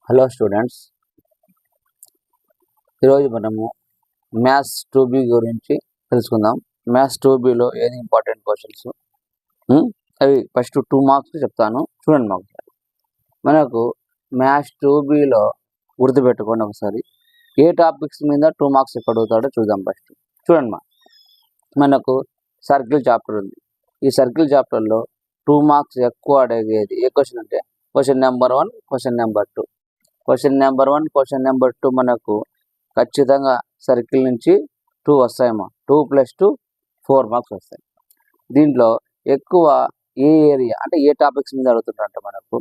Hello students, ఈరోజు మనము maths 2B గురించి తెలుసుకుందాం. మ్యాథ్స్ 2Bలో ఏది ఇంపార్టెంట్ క్వశ్చన్స్ అవి ఫస్ట్ 2 మార్క్స్ చెప్తాను, చూడండి. మనకు మ్యాథ్స్ 2Bలో గుర్తుపెట్టుకోండి ఒకసారి, ఏ టాపిక్స్ మీద 2 మార్క్స్ ఎక్కడ అడుగుతాడో చూద్దాం. ఫస్ట్ చూడండి, మనకు సర్కిల్ చాప్టర్ ఉంది. ఈ సర్కిల్ చాప్టర్లో 2 మార్క్స్ ఎక్కువ అడిగేది ఏ క్వశ్చన్ అంటే question number 1, question number 2. Question number 1, question number 2 మనకు ఖచ్చితంగా సర్కిల్ నుంచి 2 వస్తాయమ్మా. 2 + 2 4 మార్క్స్ వస్తాయి. దీంట్లో ఎక్కువ ఏ ఏరియా అంటే ఏ టాపిక్స్ మీద అడుగుతుంటారంటే మనకు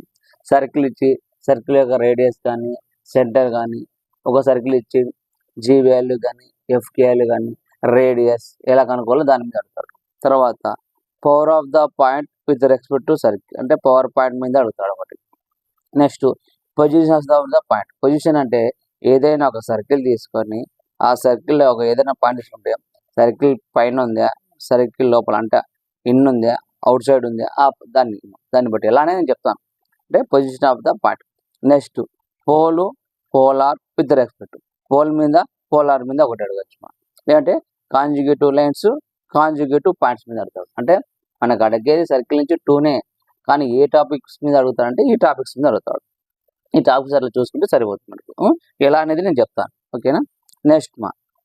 సర్కిల్ ఇచ్చి సర్కిల్ యొక్క రేడియస్ కానీ సెంటర్ కానీ, ఒక సర్కిల్ ఇచ్చి జీ వాల్యూ కానీ ఎఫ్కి వాల్యూ కానీ రేడియస్ ఎలా కనుక్కోవాలో దాని మీద అడుగుతాడు. తర్వాత power of the point with respect to circle అంటే పవర్ పాయింట్ మీద అడుగుతాడు ఒకటి. Next position of the point. Position అంటే ఏదైనా ఒక సర్కిల్ తీసుకొని ఆ సర్కిల్లో ఒక ఏదైనా పాయింట్ తీసుకుంటే సర్కిల్ పైన ఉందా, సర్కిల్ లోపల అంటే ఇన్ ఉందా, అవుట్ సైడ్ ఉందా, దాన్ని బట్టి ఎలానే నేను చెప్తాను అంటే position of the point. Next polar with respect. Pole మీద పోలార్ మీద ఒకటి అడగచ్చు. లేదంటే కాంజుగేటివ్ లైన్స్ కాంజుగేటివ్ పాయింట్స్ మీద అడుగుతాడు. అంటే మనకు అడిగేది సర్కిల్ నుంచి 2నే, కానీ ఏ టాపిక్స్ మీద అడుగుతాడంటే ఈ టాపిక్స్ మీద అడుగుతాడు. ఈ టాపిక్స్ అట్లా చూసుకుంటే సరిపోతుంది మనకు. ఎలా అనేది నేను చెప్తాను, ఓకేనా.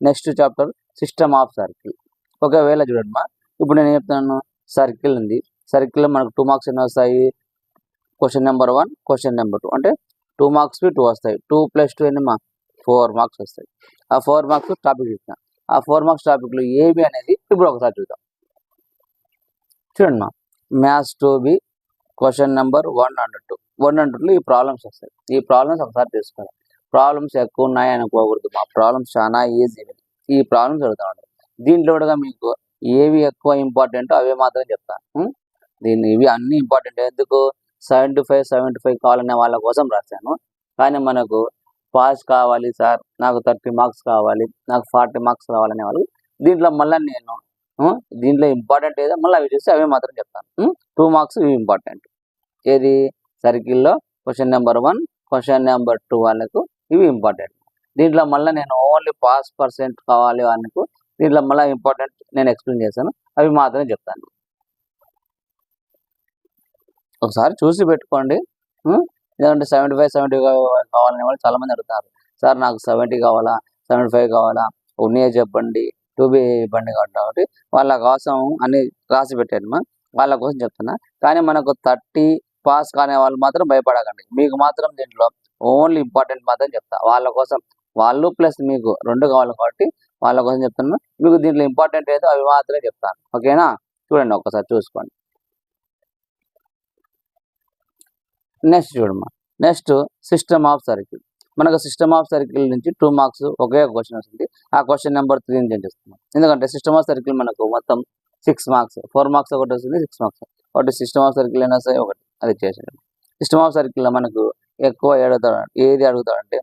Next chapter system of circle. ఒకవేళ చూడండి ఇప్పుడు నేను చెప్తాను, సర్కిల్ ఉంది. సర్కిల్లో మనకు 2 మార్క్స్ ఎన్ని వస్తాయి? క్వశ్చన్ నెంబర్ 1, క్వశ్చన్ నెంబర్ 2 అంటే 2 మార్క్స్కి 2 వస్తాయి. 2 + 2 ఎన్ని 4 మార్క్స్ వస్తాయి. ఆ 4 మార్క్స్ టాపిక్ ఇస్తాను. ఆ 4 మార్క్స్ టాపిక్లో ఏవి అనేది ఇప్పుడు ఒకసారి చూద్దాం. చూడండి maths 2B question number 1 and 2. 1 and 2లో ఈ ప్రాబ్లమ్స్ వస్తాయి. ఈ ప్రాబ్లమ్స్ ఒకసారి తీసుకోవాలి. ప్రాబ్లమ్స్ ఎక్కువ ఉన్నాయి అనుకోకూడదు. ప్రాబ్లమ్స్ చాలా ఈజీ. ఈ ప్రాబ్లమ్స్ అడుగుతామండి. దీంట్లో కూడా మీకు ఏవి ఎక్కువ ఇంపార్టెంట్ అవే మాత్రం చెప్తాను. ఇవి అన్ని ఇంపార్టెంట్. ఎందుకు 75 కావాలనే వాళ్ళ కోసం రాశాను. కానీ మనకు పాస్ కావాలి సార్, నాకు 30 మార్క్స్ కావాలి, నాకు 40 మార్క్స్ కావాలనే వాళ్ళు దీంట్లో మళ్ళీ నేను దీంట్లో ఇంపార్టెంట్ ఏదో మళ్ళీ అవి చూస్తే అవే మాత్రం చెప్తాను. 2 మార్క్స్ ఇవి ఇంపార్టెంట్. ఏది సర్కిల్లో క్వశ్చన్ నెంబర్ 1, క్వశ్చన్ నెంబర్ 2 వాళ్ళకు ఇవి ఇంపార్టెంట్. దీంట్లో మళ్ళీ నేను ఓన్లీ పాస్ పర్సెంట్ కావాలి వాళ్ళకు దీంట్లో మళ్ళీ ఇంపార్టెంట్ నేను ఎక్స్ప్లెయిన్ చేశాను, అవి మాత్రమే చెప్తాను. ఒకసారి చూసి పెట్టుకోండి. ఎందుకంటే 75 కావాలనే వాళ్ళు చాలామంది అడుగుతారు. సార్ నాకు 70 కావాలా, 75 కావాలా, ఉన్నాయే చెప్పండి, 2B ఇవ్వండి కాబట్టి వాళ్ళ కోసం అన్ని రాసి పెట్టాను. వాళ్ళ కోసం చెప్తున్నా. కానీ మనకు 30 పాస్ కానే వాళ్ళు మాత్రం భయపడకండి. మీకు మాత్రం దీంట్లో ఓన్లీ ఇంపార్టెంట్ మాత్రం చెప్తా. వాళ్ళ కోసం వాళ్ళు ప్లస్ మీకు 2 కావాలి కాబట్టి వాళ్ళ కోసం చెప్తున్నా. మీకు దీంట్లో ఇంపార్టెంట్ ఏదో అవి మాత్రమే చెప్తాను, ఓకేనా. చూడండి ఒకసారి చూసుకోండి. నెక్స్ట్ చూడమ్మా, నెక్స్ట్ సిస్టమ్ ఆఫ్ సర్కిల్. మనకు సిస్టమ్ ఆఫ్ సర్కిల్ నుంచి 2 మార్క్స్ ఒకే క్వశ్చన్ వస్తుంది. ఆ క్వశ్చన్ నెంబర్ 3 నుంచి చేస్తున్నాం. ఎందుకంటే సిస్టమ్ ఆఫ్ సర్కిల్ మనకు మొత్తం 6 మార్క్స్, 4 మార్క్స్ ఒకటి వస్తుంది, 6 మార్క్స్ ఒకటి. సిస్టమ్ ఆఫ్ సర్కిల్ అయినా సరే ఒకటి, అది చేసాడు. సిస్టమ్ ఆఫ్ సర్కిల్లో మనకు ఎక్కువ ఏది అడుగుతాడంటే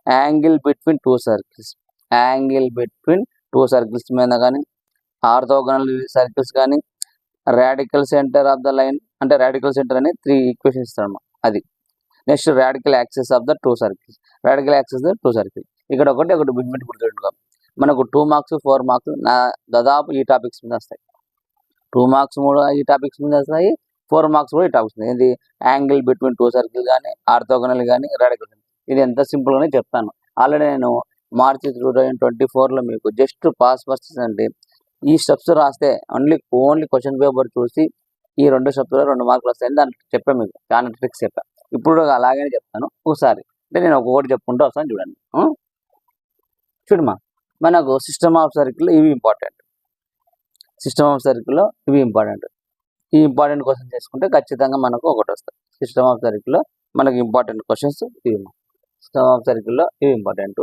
angle between 2 circles. Angle between 2 circles మీద కానీ, ఆర్థోగోనల్ సర్కిల్స్ కానీ, radical centre of the line అంటే రాడికల్ సెంటర్ అని 3 ఈక్వేషన్స్ ఇస్తాడు అది. Next radical axis of the 2 circles. Radical axis 2 circle. ఇక్కడ ఒకటి బిట్వీన్ గుర్తుపెట్టుకో. మనకు 2 మార్క్స్ 4 మార్క్స్ దాదాపు ఈ టాపిక్స్ మీద వస్తాయి. 2 మార్క్స్ కూడా ఈ టాపిక్స్ మీద వస్తాయి, 4 మార్క్స్ కూడా ఈ టాపిక్స్ మీద. ఇది యాంగిల్ బిట్వీన్ 2 సర్కిల్ కానీ, ఆర్థోగోనల్ కానీ, రాడికల్. ఇది ఎంత సింపుల్గానే చెప్తాను. ఆల్రెడీ నేను మార్చి 2024లో మీకు జస్ట్ పాస్ పర్సెంట్ అంటే ఈ స్టెప్స్ రాస్తే ఓన్లీ క్వశ్చన్ పేపర్ చూసి ఈ 2 స్టెప్స్లో 2 మార్కులు వస్తాయని దాన్ని చెప్పాను. మీకు చాలా ట్రిక్స్ చెప్పాను. ఇప్పుడు అలాగనే చెప్తాను ఒకసారి. అంటే నేను ఒక్కొక్కటి చెప్పుకుంటూ వస్తాను, చూడండి. చూడమ్మా, మనకు సిస్టమ్ ఆఫ్ సర్కిల్ ఇవి ఇంపార్టెంట్. సిస్టమ్ ఆఫ్ సర్కిల్లో ఇవి ఇంపార్టెంట్. ఈ ఇంపార్టెంట్ క్వశ్చన్స్ చేసుకుంటే ఖచ్చితంగా మనకు ఒకటి వస్తాయి. సిస్టమ్ ఆఫ్ సర్కిల్లో మనకు ఇంపార్టెంట్ క్వశ్చన్స్ ఇవి. సిస్టమ్ ఆఫ్ సర్కిల్లో ఇవి ఇంపార్టెంట్.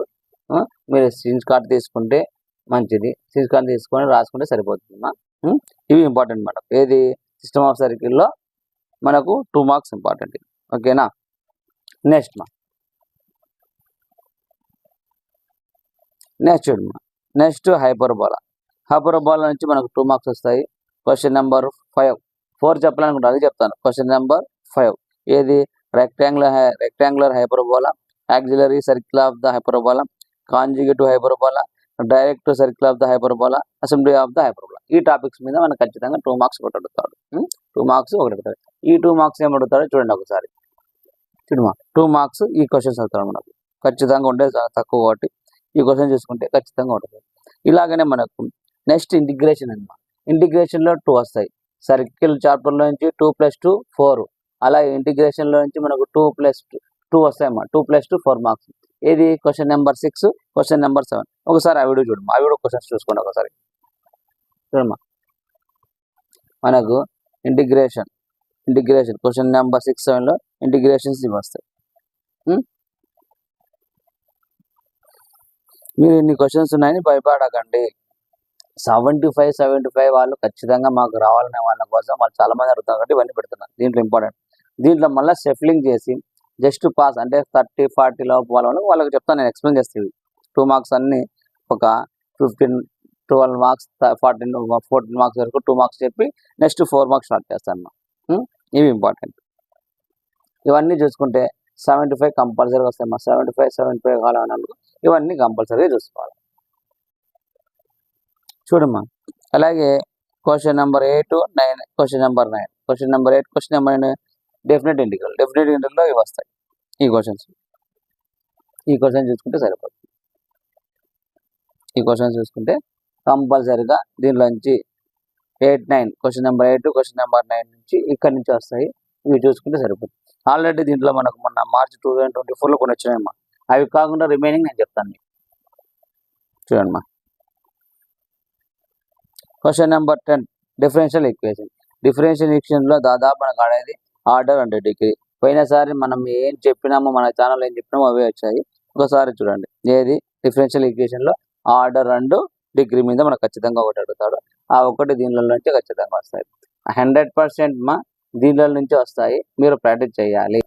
మీరు స్క్రీన్ షాట్ తీసుకుంటే మంచిది. స్క్రీన్ షాట్ తీసుకొని రాసుకుంటే సరిపోతుందమ్మా. ఇవి ఇంపార్టెంట్ మనకు. ఏది సిస్టమ్ ఆఫ్ సర్కిల్లో మనకు 2 మార్క్స్ ఇంపార్టెంట్, ఓకేనా. నెక్స్ట్ చూడమ్మా, నెక్స్ట్ హైపర్బోలా. హైపర్బోలా నుంచి మనకు 2 మార్క్స్ వస్తాయి. క్వశ్చన్ నెంబర్ 5, 4 చెప్పాలనుకుంటా, అది చెప్తాను. క్వశ్చన్ నెంబర్ 5 ఏది rectangular hyperbola auxiliary circle of the hyperbola, conjugative hyperbola, direct circle of the hyperbola, assembly of the hyperbola. ఈ టాపిక్స్ మీద మనకు ఖచ్చితంగా 2 మార్క్స్ ఒకటి అడుగుతాడు. 2 మార్క్స్ ఒకటి అడుగుతాడు. ఈ 2 మార్క్స్ ఏం అడుగుతాడో చూడండి ఒకసారి. చూడమా 2 మార్క్స్ ఈ క్వశ్చన్స్ అవుతాడు మనకు ఖచ్చితంగా ఉండే తక్కువ కాబట్టి ఈ క్వశ్చన్ చూసుకుంటే ఖచ్చితంగా ఉంటుంది. ఇలాగనే మనకు నెక్స్ట్ ఇంటిగ్రేషన్ అన్నమాట. ఇంటిగ్రేషన్లో 2 వస్తాయి. సర్కిల్ చాప్టర్లో నుంచి 2 + 2 4. అలాగే ఇంటిగ్రేషన్లో నుంచి మనకు 2 + 2 వస్తాయి అన్నమాట. 2 + 2 4 మార్క్స్. ఇది క్వశ్చన్ నెంబర్ 6, క్వశ్చన్ నెంబర్ 7. ఒకసారి ఆ వీడియో చూడమ్మా. ఆ వీడియో క్వశ్చన్స్ చూసుకోండి ఒకసారి. చూడమ్మా మనకు ఇంటిగ్రేషన్ క్వశ్చన్ నెంబర్ 6, 7లో ఇంటిగ్రేషన్స్ ఇవి వస్తాయి. మీరు ఇన్ని క్వశ్చన్స్ ఉన్నాయని భయపడకండి. 75 వాళ్ళు ఖచ్చితంగా మాకు రావాలనే వాళ్ళ కోసం వాళ్ళు చాలా మంది అడుగుతారు కాబట్టి ఇవన్నీ పెడుతున్నారు. దీంట్లో ఇంపార్టెంట్. దీంట్లో మళ్ళీ షఫ్లింగ్ చేసి జస్ట్ పాస్ అంటే 30, 40 లోపు వాళ్ళకి చెప్తాను, నేను ఎక్స్ప్లెయిన్ చేస్తాను. 2 మార్క్స్ అన్ని ఒక 15, 12 మార్క్స్, 14 మార్క్స్ వరకు 2 మార్క్స్ చెప్పి నెక్స్ట్ 4 మార్క్స్ స్టార్ట్ చేస్తాను. ఇవి ఇంపార్టెంట్. ఇవన్నీ చూసుకుంటే 75 కంపల్సరీగా వస్తాయి. మా 75 కావాలన్నా ఇవన్నీ కంపల్సరీగా చూసుకోవాలి. చూడమ్మా అలాగే question number 8, 9, question number 9, question number 8, question number 9 definite ఇంటిగ్రల్లో ఇవి వస్తాయి. ఈ క్వశ్చన్ చూసుకుంటే సరిపోతుంది. ఈ క్వశ్చన్ చూసుకుంటే కంపల్సరీగా దీనిలోంచి 8, 9 క్వశ్చన్ నెంబర్ 8, క్వశ్చన్ నెంబర్ 9 నుంచి ఇక్కడి నుంచి వస్తాయి. ఇవి చూసుకుంటే సరిపోతుంది. ఆల్రెడీ దీంట్లో మనకు మొన్న మార్చ్ 2024లో కొన్ని వచ్చినాయమ్మా. అవి కాకుండా రిమైనింగ్ నేను చెప్తాను. చూడండి క్వశ్చన్ నెంబర్ 10 డిఫరెన్షియల్ ఈక్వేషన్లో దాదాపు మనకు ఆడేది ఆర్డర్ అండ్ డిగ్రీ. పోయినసారి మనం ఏం చెప్పినామో మన ఛానల్ ఏం చెప్పినామో అవే వచ్చాయి. ఒకసారి చూడండి. ఏది డిఫరెన్షియల్ ఈక్వేషన్లో ఆర్డర్ అండ్ డిగ్రీ మీద మనకు ఖచ్చితంగా ఒకటి అడుగుతాడు. ఆ ఒకటి దీనిలో నుంచి ఖచ్చితంగా వస్తాయి. 100% దీనిలో నుంచి వస్తాయి. మీరు ప్రాక్టీస్ చేయాలి.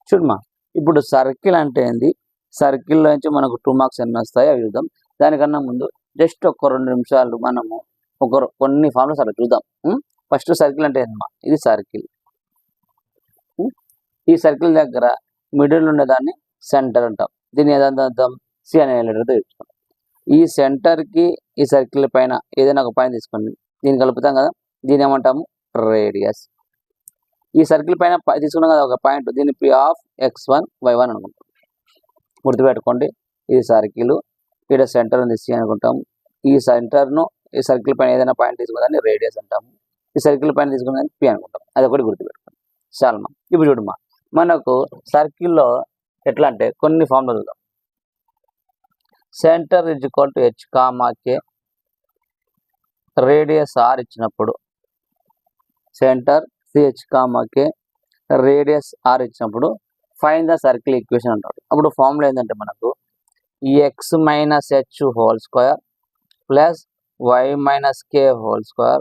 చూడమ్మా ఇప్పుడు సర్కిల్ అంటే ఏంది, సర్కిల్లో నుంచి మనకు 2 మార్క్స్ ఎన్ని వస్తాయి అవి చూద్దాం. దానికన్నా ముందు జస్ట్ ఒక 2 నిమిషాలు మనము కొన్ని ఫార్ములాస్ అలా చూద్దాం. ఫస్ట్ సర్కిల్ అంటే ఏంటమ్మా, ఇది సర్కిల్. ఈ సర్కిల్ దగ్గర మిడిల్ ఉండేదాన్ని సెంటర్ అంటాం. దీన్ని ఏదంతా అర్థం సి అనే లెటర్తో చెప్తాం. ఈ సెంటర్కి ఈ సర్కిల్ పైన ఏదైనా ఒక పాయింట్ తీసుకోండి, దీన్ని కలుపుతాం కదా, దీన్ని ఏమంటాము రేడియస్. ఈ సర్కిల్ పైన తీసుకున్నాం కదా ఒక పాయింట్, దీన్ని P(x1, y1) అనుకుంటాం. గుర్తుపెట్టుకోండి, ఇది సర్కిల్, ఇక్కడ సెంటర్ ఉంది సి అనుకుంటాము. ఈ సెంటర్ను ఈ సర్కిల్ పైన ఏదైనా పాయింట్ తీసుకున్నదాన్ని రేడియస్ అంటాము. ఈ సర్కిల్ పైన తీసుకున్నదాన్ని P అనుకుంటాం. అది ఒకటి గుర్తుపెట్టుకోండి. చాలమ్మా. ఇప్పుడు చూడమ్మా మనకు సర్కిల్లో ఎట్లా అంటే కొన్ని ఫార్ములా చూద్దాం. సెంటర్ H(k), రేడియస్ R ఇచ్చినప్పుడు, సెంటర్ CH(k), రేడియస్ R ఇచ్చినప్పుడు ఫైండ్ ద సర్కిల్ ఈక్వేషన్ అంటాడు. అప్పుడు ఫార్ములా ఏంటంటే మనకు x - h² plus y - k²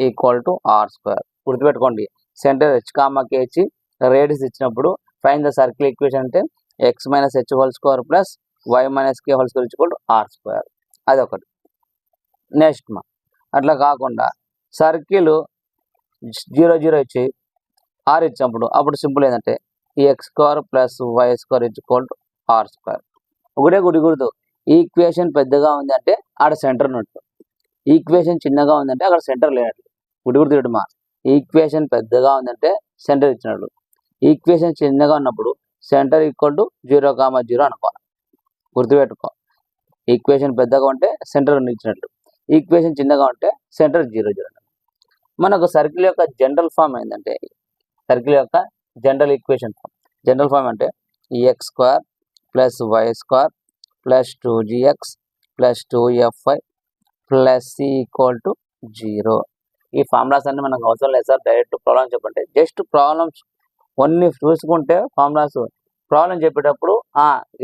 equal to R². గుర్తుపెట్టుకోండి, సెంటర్ H(k) ఇచ్చి రేడియస్ ఇచ్చినప్పుడు ఫైండ్ ద సర్కిల్ ఈక్వేషన్ అంటే x - h² plus y - k² equal to R². అదొకటి. నెక్స్ట్ అట్లా కాకుండా సర్కిల్ 0, 0 ఇచ్చి R ఇచ్చినప్పుడు అప్పుడు సింపుల్ ఏంటంటే ఈ x² plus y² equal to R². ఒకటే గుర్తు, ఈక్వేషన్ పెద్దగా ఉంది అంటే ఆడ సెంటర్ ఉన్నట్టు, ఈక్వేషన్ చిన్నగా ఉందంటే అక్కడ సెంటర్ లేనట్లు. గుర్తుమా, ఈక్వేషన్ పెద్దగా ఉందంటే సెంటర్ ఇచ్చినట్లు, ఈక్వేషన్ చిన్నగా ఉన్నప్పుడు సెంటర్ ఈక్వల్ టు 0, 0 అనుకోవాలి. గుర్తుపెట్టుకో, ఈక్వేషన్ పెద్దగా ఉంటే సెంటర్ ఇచ్చినట్లు, ఈక్వేషన్ చిన్నగా ఉంటే సెంటర్ 0, 0. మనకు సర్కిల్ యొక్క జనరల్ ఫామ్ ఏంటంటే, సర్కిల్ యొక్క జనరల్ ఈక్వేషన్ జనరల్ ఫామ్ అంటే x² plus y² plus 2gx plus 2fy plus c equal to 0. ఈ ఫార్ములాస్ అన్ని మనకు అవసరం లేదు సార్, డైరెక్ట్ ప్రాబ్లం చెప్పండి. జస్ట్ ప్రాబ్లమ్స్ కొన్ని చూసుకుంటే ఫార్ములాస్ ప్రాబ్లం చెప్పేటప్పుడు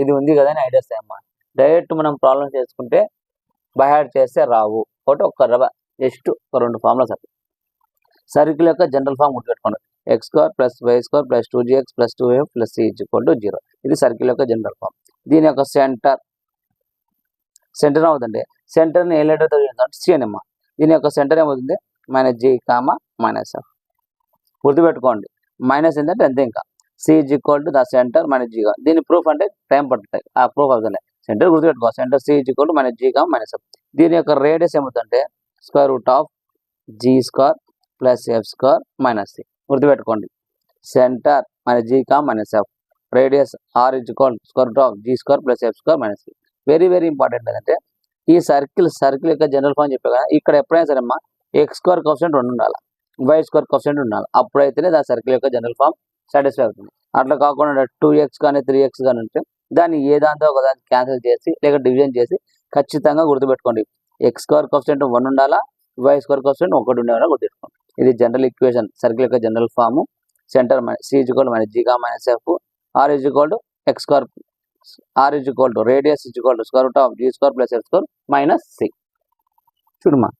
ఇది ఉంది కదా అని ఐడియాస్ అమ్మా. డైరెక్ట్ మనం ప్రాబ్లం చేసుకుంటే బైహార్ట్ చేస్తే రావు. ఒకటి జస్ట్ 2 ఫార్ములాస్ అట్లా. సర్కిల్ యొక్క జనరల్ ఫామ్ గుర్తుపెట్టుకోండి, x² plus y² plus 2gx plus 2f plus c equal to 0. ఇది సర్కిల్ యొక్క జనరల్ ఫామ్. దీని యొక్క సెంటర్ అవుతుంది. సెంటర్ని ఏ లెటర్తో చూద్దాం, సి అనమ్మా. దీని యొక్క సెంటర్ ఏమవుతుంది -g, -f. గుర్తుపెట్టుకోండి, మైనస్ ఏంటంటే అంతే, ఇంకా C is equal to the centre minus G comma. దీని ప్రూఫ్ అంటే టైం పడుతుంది. ఆ ప్రూఫ్ అవుతుంది. సెంటర్ గుర్తుపెట్టుకో, centre C is equal to minus G comma minus F. దీని యొక్క రేడియస్ ఏమవుతుందంటే square root of G square plus F square minus C. గుర్తుపెట్టుకోండి, centre minus G comma minus F, radius R is equal square root of G square plus F square minus C. Very very important ఏంటంటే ఈ circle యొక్క general form చెప్పే కదా, ఇక్కడ ఎప్పుడైనా సరే అమ్మా ఎక్స్ స్క్వేర్ కోఎఫిషియంట్ 2 ఉండాలి, వై స్క్వేర్ కోఎఫిషియంట్ ఉండాలి. అప్పుడైతేనే దాని సర్కిల్ యొక్క జనరల్ ఫార్మ్ సాటిస్ఫై అవుతుంది. అట్లా కాకుండా 2x కానీ 3x కానీ ఉంటే దాన్ని ఏ దాంతో ఒక దాన్ని క్యాన్సిల్ చేసి లేక డివిజన్ చేసి ఖచ్చితంగా గుర్తుపెట్టుకోండి, ఎక్స్ స్క్వేర్ కోఎఫిషియంట్ 1 ఉండాలా, వై స్క్వేర్ కోఎఫిషియంట్ 1 ఉండేలా గుర్తుపెట్టుకోండి. ఇది జనరల్ ఈక్వేషన్, సర్కిల్ యొక్క general form. Centre C is equal minus G comma minus F, R is equal to X square, R is equal to radius is equal to square root of G square plus F square minus C. చూడమ్మా,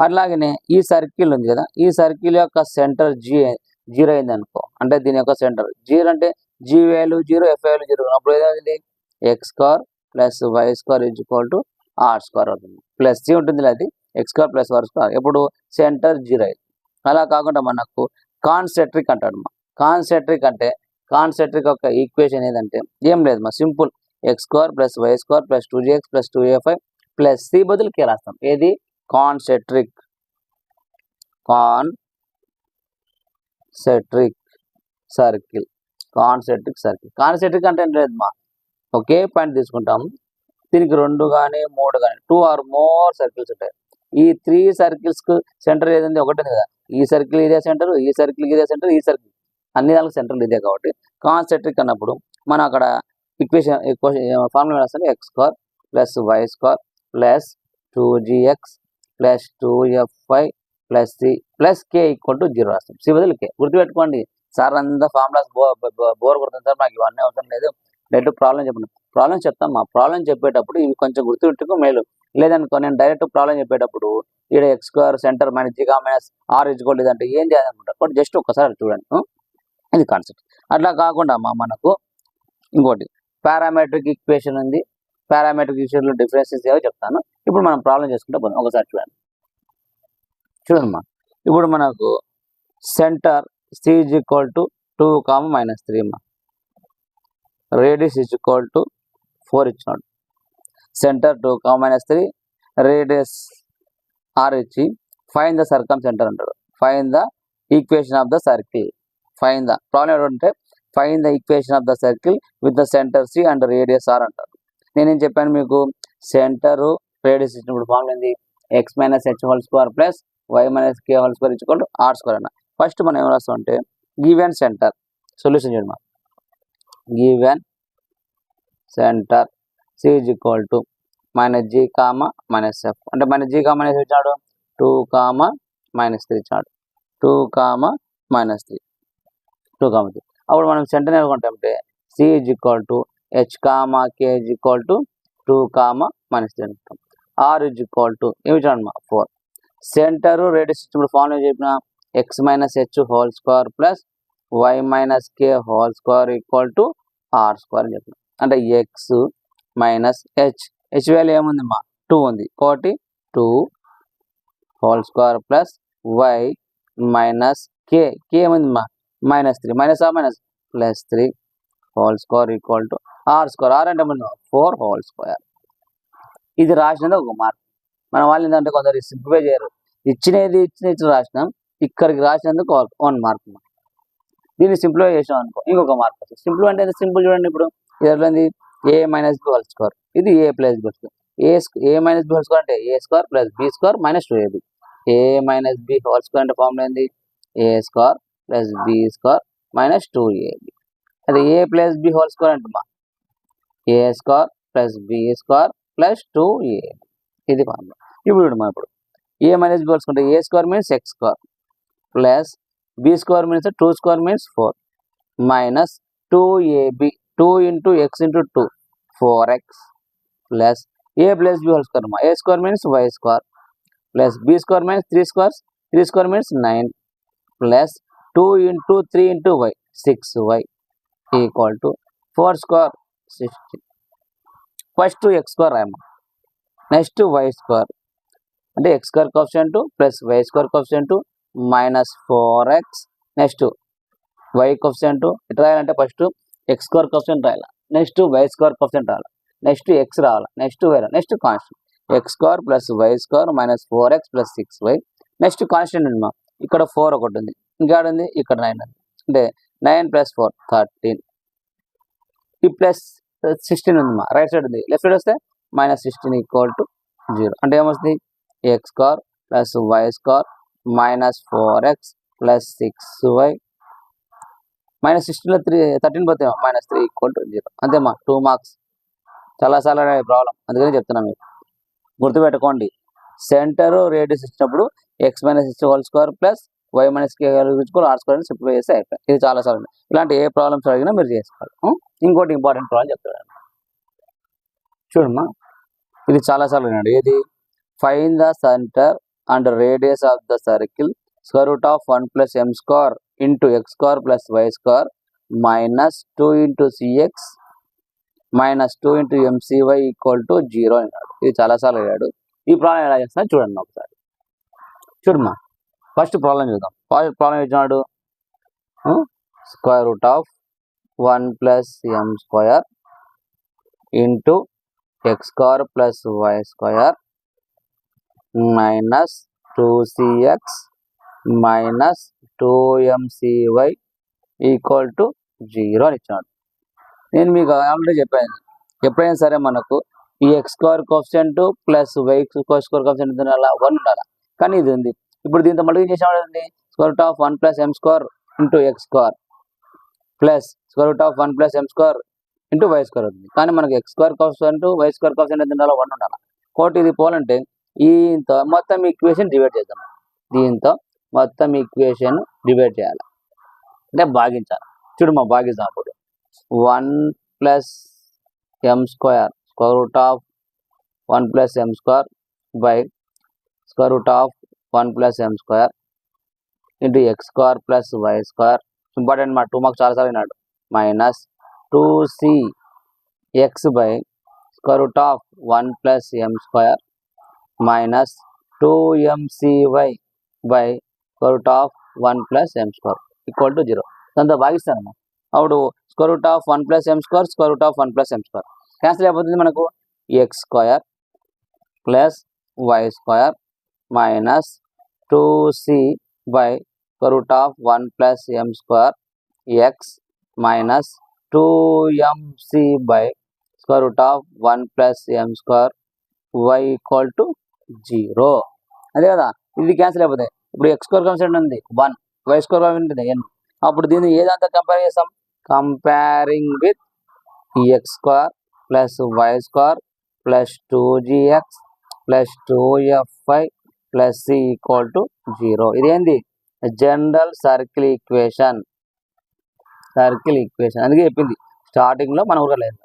అట్లాగనే ఈ circle ఉంది కదా, ఈ circle యొక్క centre zero అయింది అనుకో, అంటే దీని యొక్క సెంటర్ జీరో అంటే G value zero, F value zero, అప్పుడు ఏదైంది X square plus why square is equal to are square అవుతుంది. ప్లస్ సి ఉంటుంది, అది X square plus why square. ఇప్పుడు సెంటర్ జీరో అయింది. అలా కాకుండా మనకు కాన్సెంట్రిక్ అంటాడు. కాన్సెంట్రిక్ అంటే కాన్సెంట్రిక్ యొక్క ఈక్వేషన్ ఏదంటే ఏం లేదు మా, simple X square plus why square plus 2gx plus 2a5 plus C బదులు కే రాస్తాం. ఏది concentric circle. Concentric circle. Concentric అంటే ఏం లేదు మా, ఒకే పాయింట్ తీసుకుంటాం, దీనికి 2 కానీ 3 కానీ 2 ఆర్ మోర్ సర్కిల్స్ ఉంటాయి. ఈ 3 సర్కిల్స్ కు సెంటర్ ఏదండి ఒకటి ఉంది కదా, ఈ సర్కిల్ ఇదే సెంటర్, ఈ సర్కిల్ ఇదే సెంటర్, ఈ సర్కిల్ అన్ని దానికి సెంటర్లు ఇదే. కాబట్టి కాన్సెంట్రిక్ అన్నప్పుడు మనం అక్కడ ఈక్వేషన్ ఫార్ములా రాస్తాం, X square plus why square plus 2gx plus 2f5 plus C plus K equal to 0 రాస్తాం. సి బదులు కే. గుర్తుపెట్టుకోండి, సార్ అంతా ఫార్ములాస్ బోర్ కొడుతుంది సార్, మాకు ఇవన్నీ అవసరం లేదు, డైరెక్ట్ ప్రాబ్లం చెప్పండి. ప్రాబ్లం చెప్తాం, మా ప్రాబ్లం చెప్పేటప్పుడు ఇవి కొంచెం గుర్తుపెట్టుకో మేలు. లేదనుకో నేను డైరెక్ట్ ప్రాబ్లం చెప్పేటప్పుడు ఇక్కడ X square centre minus G comma minus R equal ఇదంటే ఏం చేయాలనుకుంటారు, బట్ జస్ట్ ఒక్కసారి చూడండి, ఇది కాన్సెప్ట్. అట్లా కాకుండా మనకు ఇంకోటి పారామెట్రిక్ ఈక్వేషన్ ఉంది. పారామెట్రిక్ ఈక్వేషన్లో డిఫరెన్సెస్ ఏవో చెప్తాను. ఇప్పుడు మనం ప్రాబ్లం చేసుకుంటే పోదాం. ఒకసారి చూడండి ఇప్పుడు మనకు centre C is equal to 2, -3 మా, రేడియస్ ఈజ్ ఈక్వల్ టు 4 ఇచ్చినాడు. సెంటర్ 2, -3, రేడియస్ ఆర్ ఇచ్చి ఫైన్ ద సర్కమ్ సెంటర్ అంటాడు. Find the equation of the circle. Find the problem ఏంటంటే find the equation of the circle with the centre C and radius R అంటారు. నేనేం చెప్పాను మీకు, centre radius ఇచ్చినప్పుడు formula ఏంది, X minus H whole square plus Y minus K whole square equal to are square అన్న. First మనం ఏం రాస్తాం అంటే గివెన్ సెంటర్ సొల్యూషన్ చేయడం, given centre C is equal to minus G comma minus F, అంటే minus G comma minus ఇచ్చాడు 2, -3 ఇచ్చాడు, 2, -3, 2, 3. అప్పుడు మనం సెంటర్ అనుకుంటామంటే C is equal to H comma K is equal to 2, -3 అనుకుంటాం. ఆర్ ఈజ్ ఈక్వల్ టు ఏమి ఇచ్చాడు 4. సెంటరు రేడియస్ ఇప్పుడు ఫార్ములా చెప్పిన X minus H whole square plus Y minus K whole square equal to are square అని చెప్పిన. అంటే X minus H value ఏముంది 2 ఉంది, కాబట్టి 2 whole square plus Y minus K ఏముంది -3, minus plus 3 whole square equal to are square. R అంటే 4 whole square. ఇది రాసినది ఒక మార్క్. మన వాళ్ళు ఏంటంటే కొందరు సింప్లిఫై చేయరు, ఇచ్చినది రాసినాం, ఇక్కడికి రాసినందుకు 1 మార్క్. దీన్ని సింప్లిఫై చేసాం అనుకో ఇంకొక మార్క్ వస్తుంది. సింపుల్ అంటే సింపుల్ చూడండి, ఇప్పుడు ఇది ఎట్లా A minus B whole square, ఇది A plus B square. A minus B whole square అంటే A square plus B square minus 2ab. A minus B whole square అంటే ఫార్ములా ఏంది, A square plus B square minus 2ab. అది A plus B whole square అంటే A square plus B square plus 2ab. ఇది formula. ఇప్పుడు A minus B whole square అంటే A square means X square plus B square means 2 square means 4 minus 2ab, 2 into x into 2 4x plus A plus B whole square A square means Y square plus B square means 3 square means 9 plus 2 into 3 into y 6y equal to 4 square 16. First X square రాయమ్మా, next Y square అంటే X square coefficient plus why square coefficient minus 4x, next Y coefficient ఎట్లా రాయాలంటే first X square coefficient రాయాలి, next Y square coefficient రాయాలి, next X రావాలి, next Y రావాలి, next constant X square plus why square minus 4x plus 6y, next constant ఉంది మా ఇక్కడ 4 ఒకటి ఉంది, ఇంకా ఉంది ఇక్కడ 9 ఉంది, అంటే 9 + 4 13, ఈ ప్లస్ 16 ఉంది మా రైట్ సైడ్ ఉంది, లెఫ్ట్ సైడ్ వస్తే -16 = 0, అంటే ఏమొస్తుంది X square plus why square minus 4x plus 6y -16లో 13 పోతే -3 = 0, అంతేమా 2 మార్క్స్. చాలాసార్లు ప్రాబ్లం అందుకని చెప్తున్నాను మీకు గుర్తుపెట్టుకోండి. సెంటర్ రేడియస్ ఇచ్చినప్పుడు x - x² plus y - k² simplify చేస్తే అయిపోయి. ఇది చాలాసార్లు ఇలాంటి ఏ ప్రాబ్లమ్స్ అడిగినా మీరు చేసుకోవాలి. ఇంకోటి ఇంపార్టెంట్ ప్రాబ్లం చెప్తాను చూడమ్మా, ఇది చాలాసార్లు వినండి. ఏది find the centre and radius of the circle √1 + m² into x² plus y² minus 2 into cx minus 2 into mcy = 0 అన్నాడు. ఇది చాలాసార్లు అయ్యాడు. ఈ ప్రాబ్లం ఎలా చేస్తున్నా చూడండి ఒకసారి. చూడమ్మా ఫస్ట్ ప్రాబ్లం చూద్దాం. ప్రాబ్లం ఇచ్చినాడు √1 + m² into x² plus y² minus 2cx minus 2mcy = 0 అని ఇచ్చాడు. నేను మీకు ఆల్రెడీ చెప్పాను, ఎప్పుడైనా సరే మనకు ఈ x² coefficient plus y² coefficient అలా 1 ఉండాలి, కానీ ఇది ఉంది. ఇప్పుడు దీంతో మళ్ళీ ఏం చేసామండి √1 + m² into x² plus √1 + m² into y² ఉంది, కానీ మనకు x² కోఎఫిషియంట్ y² కోఎఫిషియంట్ ఎంత ఉండాలి 1 ఉండాలి. కాబట్టి ఇది పోవాలంటే దీంతో మొత్తం ఈక్వేషన్ డివైడ్ చేద్దాం. దీంతో మొత్తం ఈక్వేషన్ డివైడ్ చేయాలి అంటే భాగించాలి. చూడు మా భాగిద్దాం. అప్పుడు 1 + m² √1 + m² by √1 + m² into x² plus y². Important మా 2 మార్క్స్ చాలాసార్లు విన్నాడు. Minus 2cx by √1 + m² minus 2mcy by √1 + m² = 0. దాంతో భాగిస్తాను. అప్పుడు √1 + m² √1 + m² క్యాన్సిల్ అయిపోతుంది. మనకు x² plus y² minus 2c by √1 + m² x minus 2mc by √1 + m² y = 0. అదే కదా, ఇది క్యాన్సిల్ అయిపోతాయి. ఇప్పుడు x² కాన్స్టెంట్ ఉంది 1, y² ఉంటుంది n. అప్పుడు దీన్ని ఏదంతా కంపేర్ చేస్తాం, comparing with x² plus y² plus 2gx plus 2fy plus c = 0. ఇదేంది జనరల్ సర్కిల్ ఈక్వేషన్. అందుకే చెప్పింది స్టార్టింగ్ లో మన ఊరిలో లేదు.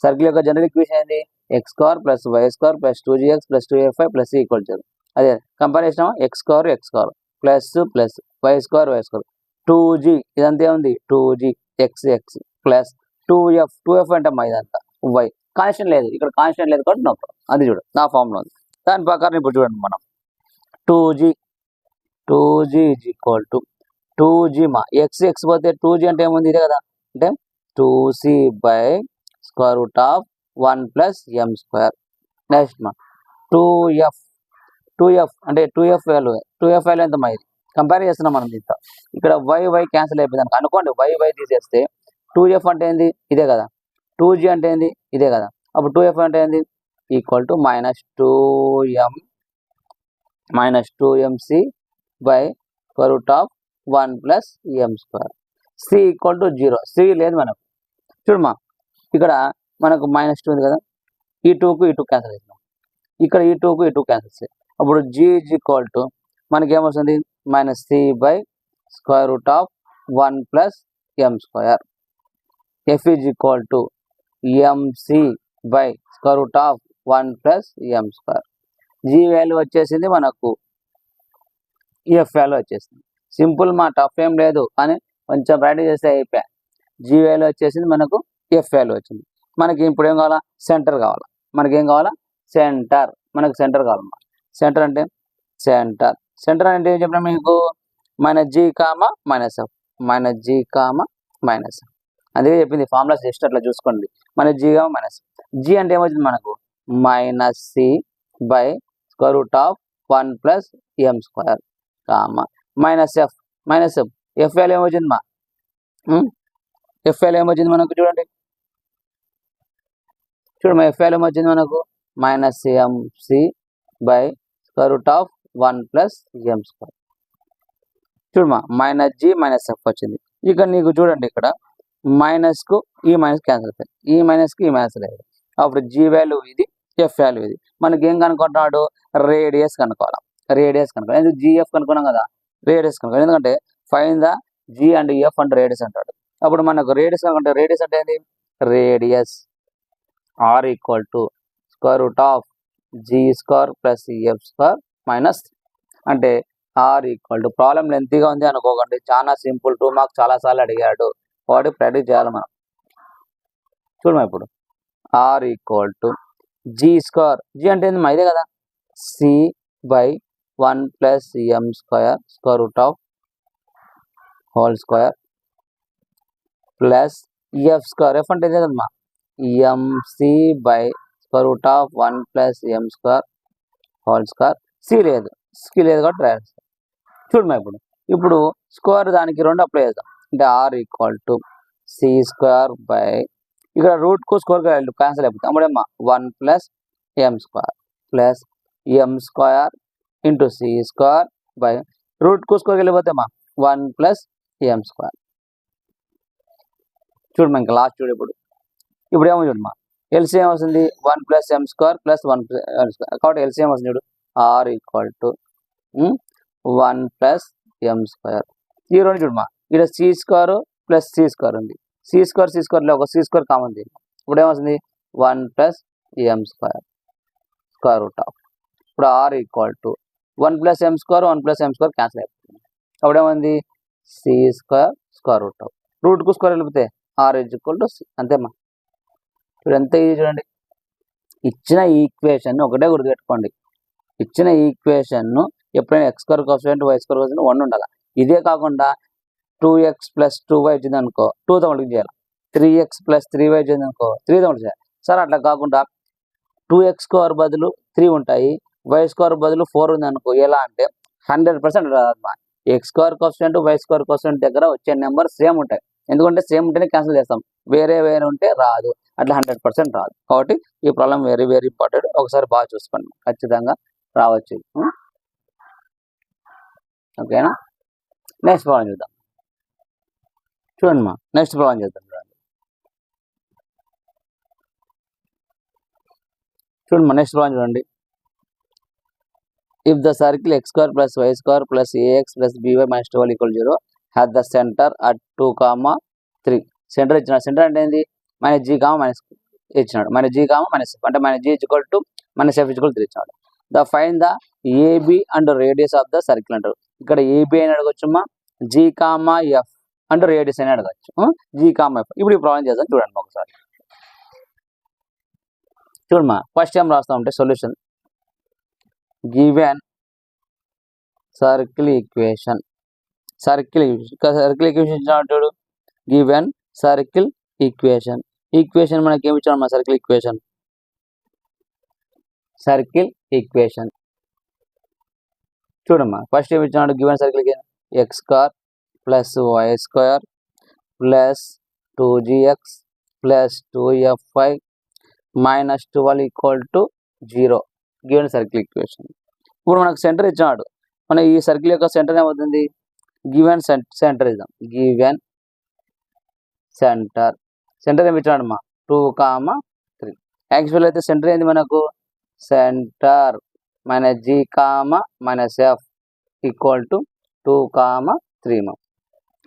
సర్కిల్ యొక్క జనరల్ ఈక్వేషన్ ఏంది x² plus y² plus 2gx plus 2fy plus c = 0. అదే compare చేసినామా x² plus plus y² 2g ఇదంతా ఏముంది 2g x ప్లస్ 2f అంటే మా ఇదంతా y కాన్స్టెంట్ లేదు, ఇక్కడ కాన్స్టెంట్ లేదు కాబట్టి నో ప్రాబ్లం. అది చూడు నా ఫామ్లో ఉంది. దాని ప్రకారం ఇప్పుడు చూడండి మనం 2g = 2g మా x పోతే 2g అంటే ఏముంది ఇదే కదా, అంటే 2c by √1 + m². నెక్స్ట్ మా 2f అంటే 2f వాల్యూ ఎంత మా ఇది కంపేర్ చేస్తున్నాం మనం దీంతో. ఇక్కడ y క్యాన్సిల్ అయిపోయింది అనుకోండి. y తీసేస్తే 2f అంటే ఏంది ఇదే కదా, 2g అంటే ఏంది ఇదే కదా. అప్పుడు 2f అంటే ఏంది = -2mc by √1 + m². c = 0. c లేదు మనకు. చూడమ్మా ఇక్కడ మనకు -2 ఉంది కదా, ఈ 2కు ఈ 2 క్యాన్సిల్ చేస్తాం, ఇక్కడ ఈ 2కు ఈ 2 క్యాన్సిల్ చేస్తాం. అప్పుడు g మనకి ఏమొస్తుంది -c by √1 + m². f mc by √1 + m². g value వచ్చేసింది మనకు, f వాల్యూ వచ్చేసింది. సింపుల్ మా టఫ్ ఏం లేదు, కానీ కొంచెం ప్రాక్టీస్ చేస్తే అయిపోయా. g వాల్యూ వచ్చేసింది మనకు, f వాల్యూ వచ్చింది. మనకి ఇప్పుడు ఏం కావాలా సెంటర్ కావాలా. మనకేం కావాలా సెంటర్. మనకు సెంటర్ కావాలమ్మా. సెంటర్ అంటే ఏం చెప్పినా మీకు -g, -f minus G comma minus. అందుకే చెప్పింది ఫార్ములాస్ జస్ట్ అట్లా చూసుకోండి. Minus G comma minus. G అంటే ఏమవుతుంది మనకు minus C by square root of 1 plus M square comma minus F. Minus F. F value ఏమవుతుంది మా ఎఫ్ వాల్యూ ఏమవుతుంది మనకు చూడండి. చూడమ్మా ఎఫ్ వాల్యూ ఏమవుతుంది మనకు minus MC by square root of 1 plus M square. చూడమ్మా మైనస్ జీ మైనస్ ఎఫ్ వచ్చింది. ఇక నీకు చూడండి ఇక్కడ మైనస్కు ఈ మైనస్ క్యాన్సిల్ అవుతాయి, ఈ మైనస్కి ఈ మైనస్ లేదు. అప్పుడు జీ వాల్యూ ఇది, ఎఫ్ వాల్యూ ఇది. మనకి ఏం కనుక్కుంటున్నాడు రేడియస్ కనుక్కోవాలి. రేడియస్ కనుక్కోవాలి. ఎందుకు జిఎఫ్ కనుక్కున్నాం కదా, రేడియస్ కనుక్కోవాలి. ఎందుకంటే find the G and F అంటే రేడియస్ అంటాడు. అప్పుడు మనకు రేడియస్ కనుకుంటే రేడియస్ అంటే ఏంటి radius R equal to square root of G square plus F square minus. అంటే ఆర్ ఈక్వల్ టు ప్రాబ్లం లెంతీగా ఉంది అనుకోకండి, చాలా సింపుల్. 2 మార్క్స్ చాలాసార్లు అడిగాడు, వాటి ప్రాక్టీస్ చేయాలి మనం. చూడమా ఇప్పుడు R equal to G square. G అంటే ఏంది ఇదే కదా C by 1 plus M square square root of whole square plus F square. F అంటే ఇదే కదమ్మా MC by square root of 1 plus M square whole square. C లేదు, C లేదు కాబట్టి రాయాలి. చూడమా ఇప్పుడు స్క్వేర్ దానికి 2 అప్లై చేద్దాం. అంటే R equal to C square by ఇక్కడ రూట్కు స్క్వేర్ క్యాన్సిల్ అయిపోతుంది. అప్పుడేమ్మా 1 plus M square plus M square into C square by రూట్కు స్క్వేర్కి వెళ్ళిపోతేమ్మా 1 ప్లస్ ఎం స్క్వేర్. చూడమ్మా ఇంకా లాస్ట్ చూడు. ఇప్పుడు ఏమో చూడమ్మా ఎల్సిఎం వస్తుంది 1 plus M square plus 1 plus M square. కాబట్టి ఎల్సిఎం వస్తుంది చూడు R equal to 1 plus M square. ఈ రెండు చూడమ్మా ఇక్కడ C square plus C square ఉంది, సి స్క్వేర్లో ఒక సి స్క్వేర్ కామన్ తీయండి. ఇప్పుడు ఏమవుతుంది 1 plus M square square root of. ఇప్పుడు R equal to 1 plus M square 1 plus M square cancel అయిపోతుంది. అప్పుడు ఏమైంది C square square root of. రూట్కు square వెళ్ళిపోతే R is equal to C. అంతేమ్మా. ఇప్పుడు ఎంత ఈజీ చూడండి. ఇచ్చిన ఈక్వేషన్ ఒకటే గుర్తుపెట్టుకోండి, ఇచ్చిన ఈక్వేషన్ను ఎప్పుడైనా X square coefficient Y square coefficient 1 ఉండాలి. ఇదే కాకుండా 2x ప్లస్ 2y వచ్చింది అనుకో 2తో మల్టిప్లై చేయాలి. 3x ప్లస్ 3y వచ్చింది అనుకో 3తో మల్టిప్లై చేయాలి. సరే అట్లా కాకుండా 2x స్క్వేర్ బదులు 3 ఉంటాయి, వై స్క్వేర్ బదులు 4 ఉంది అనుకో. ఎలా అంటే 100% రాదమ్మా. X square coefficient Y square coefficient దగ్గర వచ్చే నెంబర్ సేమ్ ఉంటాయి. ఎందుకంటే సేమ్ ఉంటేనే క్యాన్సిల్ చేస్తాం, వేరే ఉంటే రాదు. అట్లా 100% రాదు. కాబట్టి ఈ ప్రాబ్లం వెరీ వెరీ ఇంపార్టెంట్. ఒకసారి బాగా చూసుకోండి, ఖచ్చితంగా రావచ్చు. ఓకేనా. నెక్స్ట్ ప్రాబ్లం చూద్దాం. చూడండి మా నెక్స్ట్ ప్రాబ్లం చేద్దాం. చూడండి మా నెక్స్ట్ ప్రాబ్లం చూడండి. If the circle X square plus why square plus a x plus b y minus 12 equal 0 has the center at 2,3. Center ఇచ్చినాడు. సెంటర్ అంటే ఏంది మైనస్ జీ కామ మైనస్ ఇచ్చినాడు. Minus G comma minus F అంటే minus g equal to minus F equal 3 ఇచ్చినాడు. The find the AB and radius of the circle అంటారు. ఇక్కడ AB అని అడగొచ్చుమా, జీ కామా ఎఫ్ అంటే రేడియస్ అని అడగచ్చు, జీ కామా ఎఫ్. ఇప్పుడు ఈ ప్రాబ్లం చేద్దాం. చూడండి ఒకసారి. చూడమ్మా ఫస్ట్ ఏం రాస్తామంటే solution given circle equation. Circle equation చూడు. గివెన్ సర్కిల్ ఈక్వేషన్ మనకి ఏమి ఇచ్చాడు మా సర్కిల్ ఈక్వేషన్ చూడమ్మా. ఫస్ట్ ఏమి ఇచ్చినాడు given circle X square plus why square plus 2gx plus 2fy minus 12 equal to 0 given circle equation. ఇప్పుడు మనకు సెంటర్ ఇచ్చినాడు. మన ఈ సర్కిల్ యొక్క సెంటర్ ఏమవుతుంది గివెన్ సెంటర్ ఇద్దాం. గివెన్ సెంటర్ ఏమి ఇచ్చినాడు మా 2,3. యాక్చువల్ అయితే సెంటర్ ఏంది మనకు centre minus G comma minus F equal to 2,3 మా.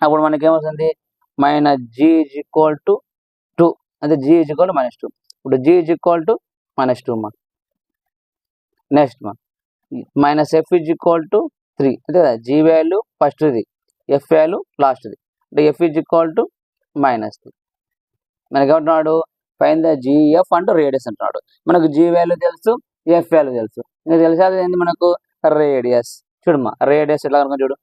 అప్పుడు మనకి ఏమవుతుంది minus G is equal to 2 అంటే జీ ఈజ్ ఈక్వల్ టు -2. ఇప్పుడు జీ ఈజ్ ఈక్వల్ టు -2 మా. నెక్స్ట్ మా minus F is equal to 3 అంతే కదా. జీ వాల్యూ ఫస్ట్ది, ఎఫ్ వాల్యూ లాస్ట్ది. అంటే ఎఫ్ ఈజ్ ఈక్వల్ టు -3. మనకి ఏమంటున్నాడు ఫైన్ ద జిఎఫ్ అంటూ రేడియస్ అంటున్నాడు. మనకు జీ వాల్యూ తెలుసు, ఎఫ్ వాల్యూ తెలుసు. ఇంకా తెలిసేది ఏంది మనకు రేడియస్. చూడమ్మా రేడియస్ ఎట్లా కనుక చూడు.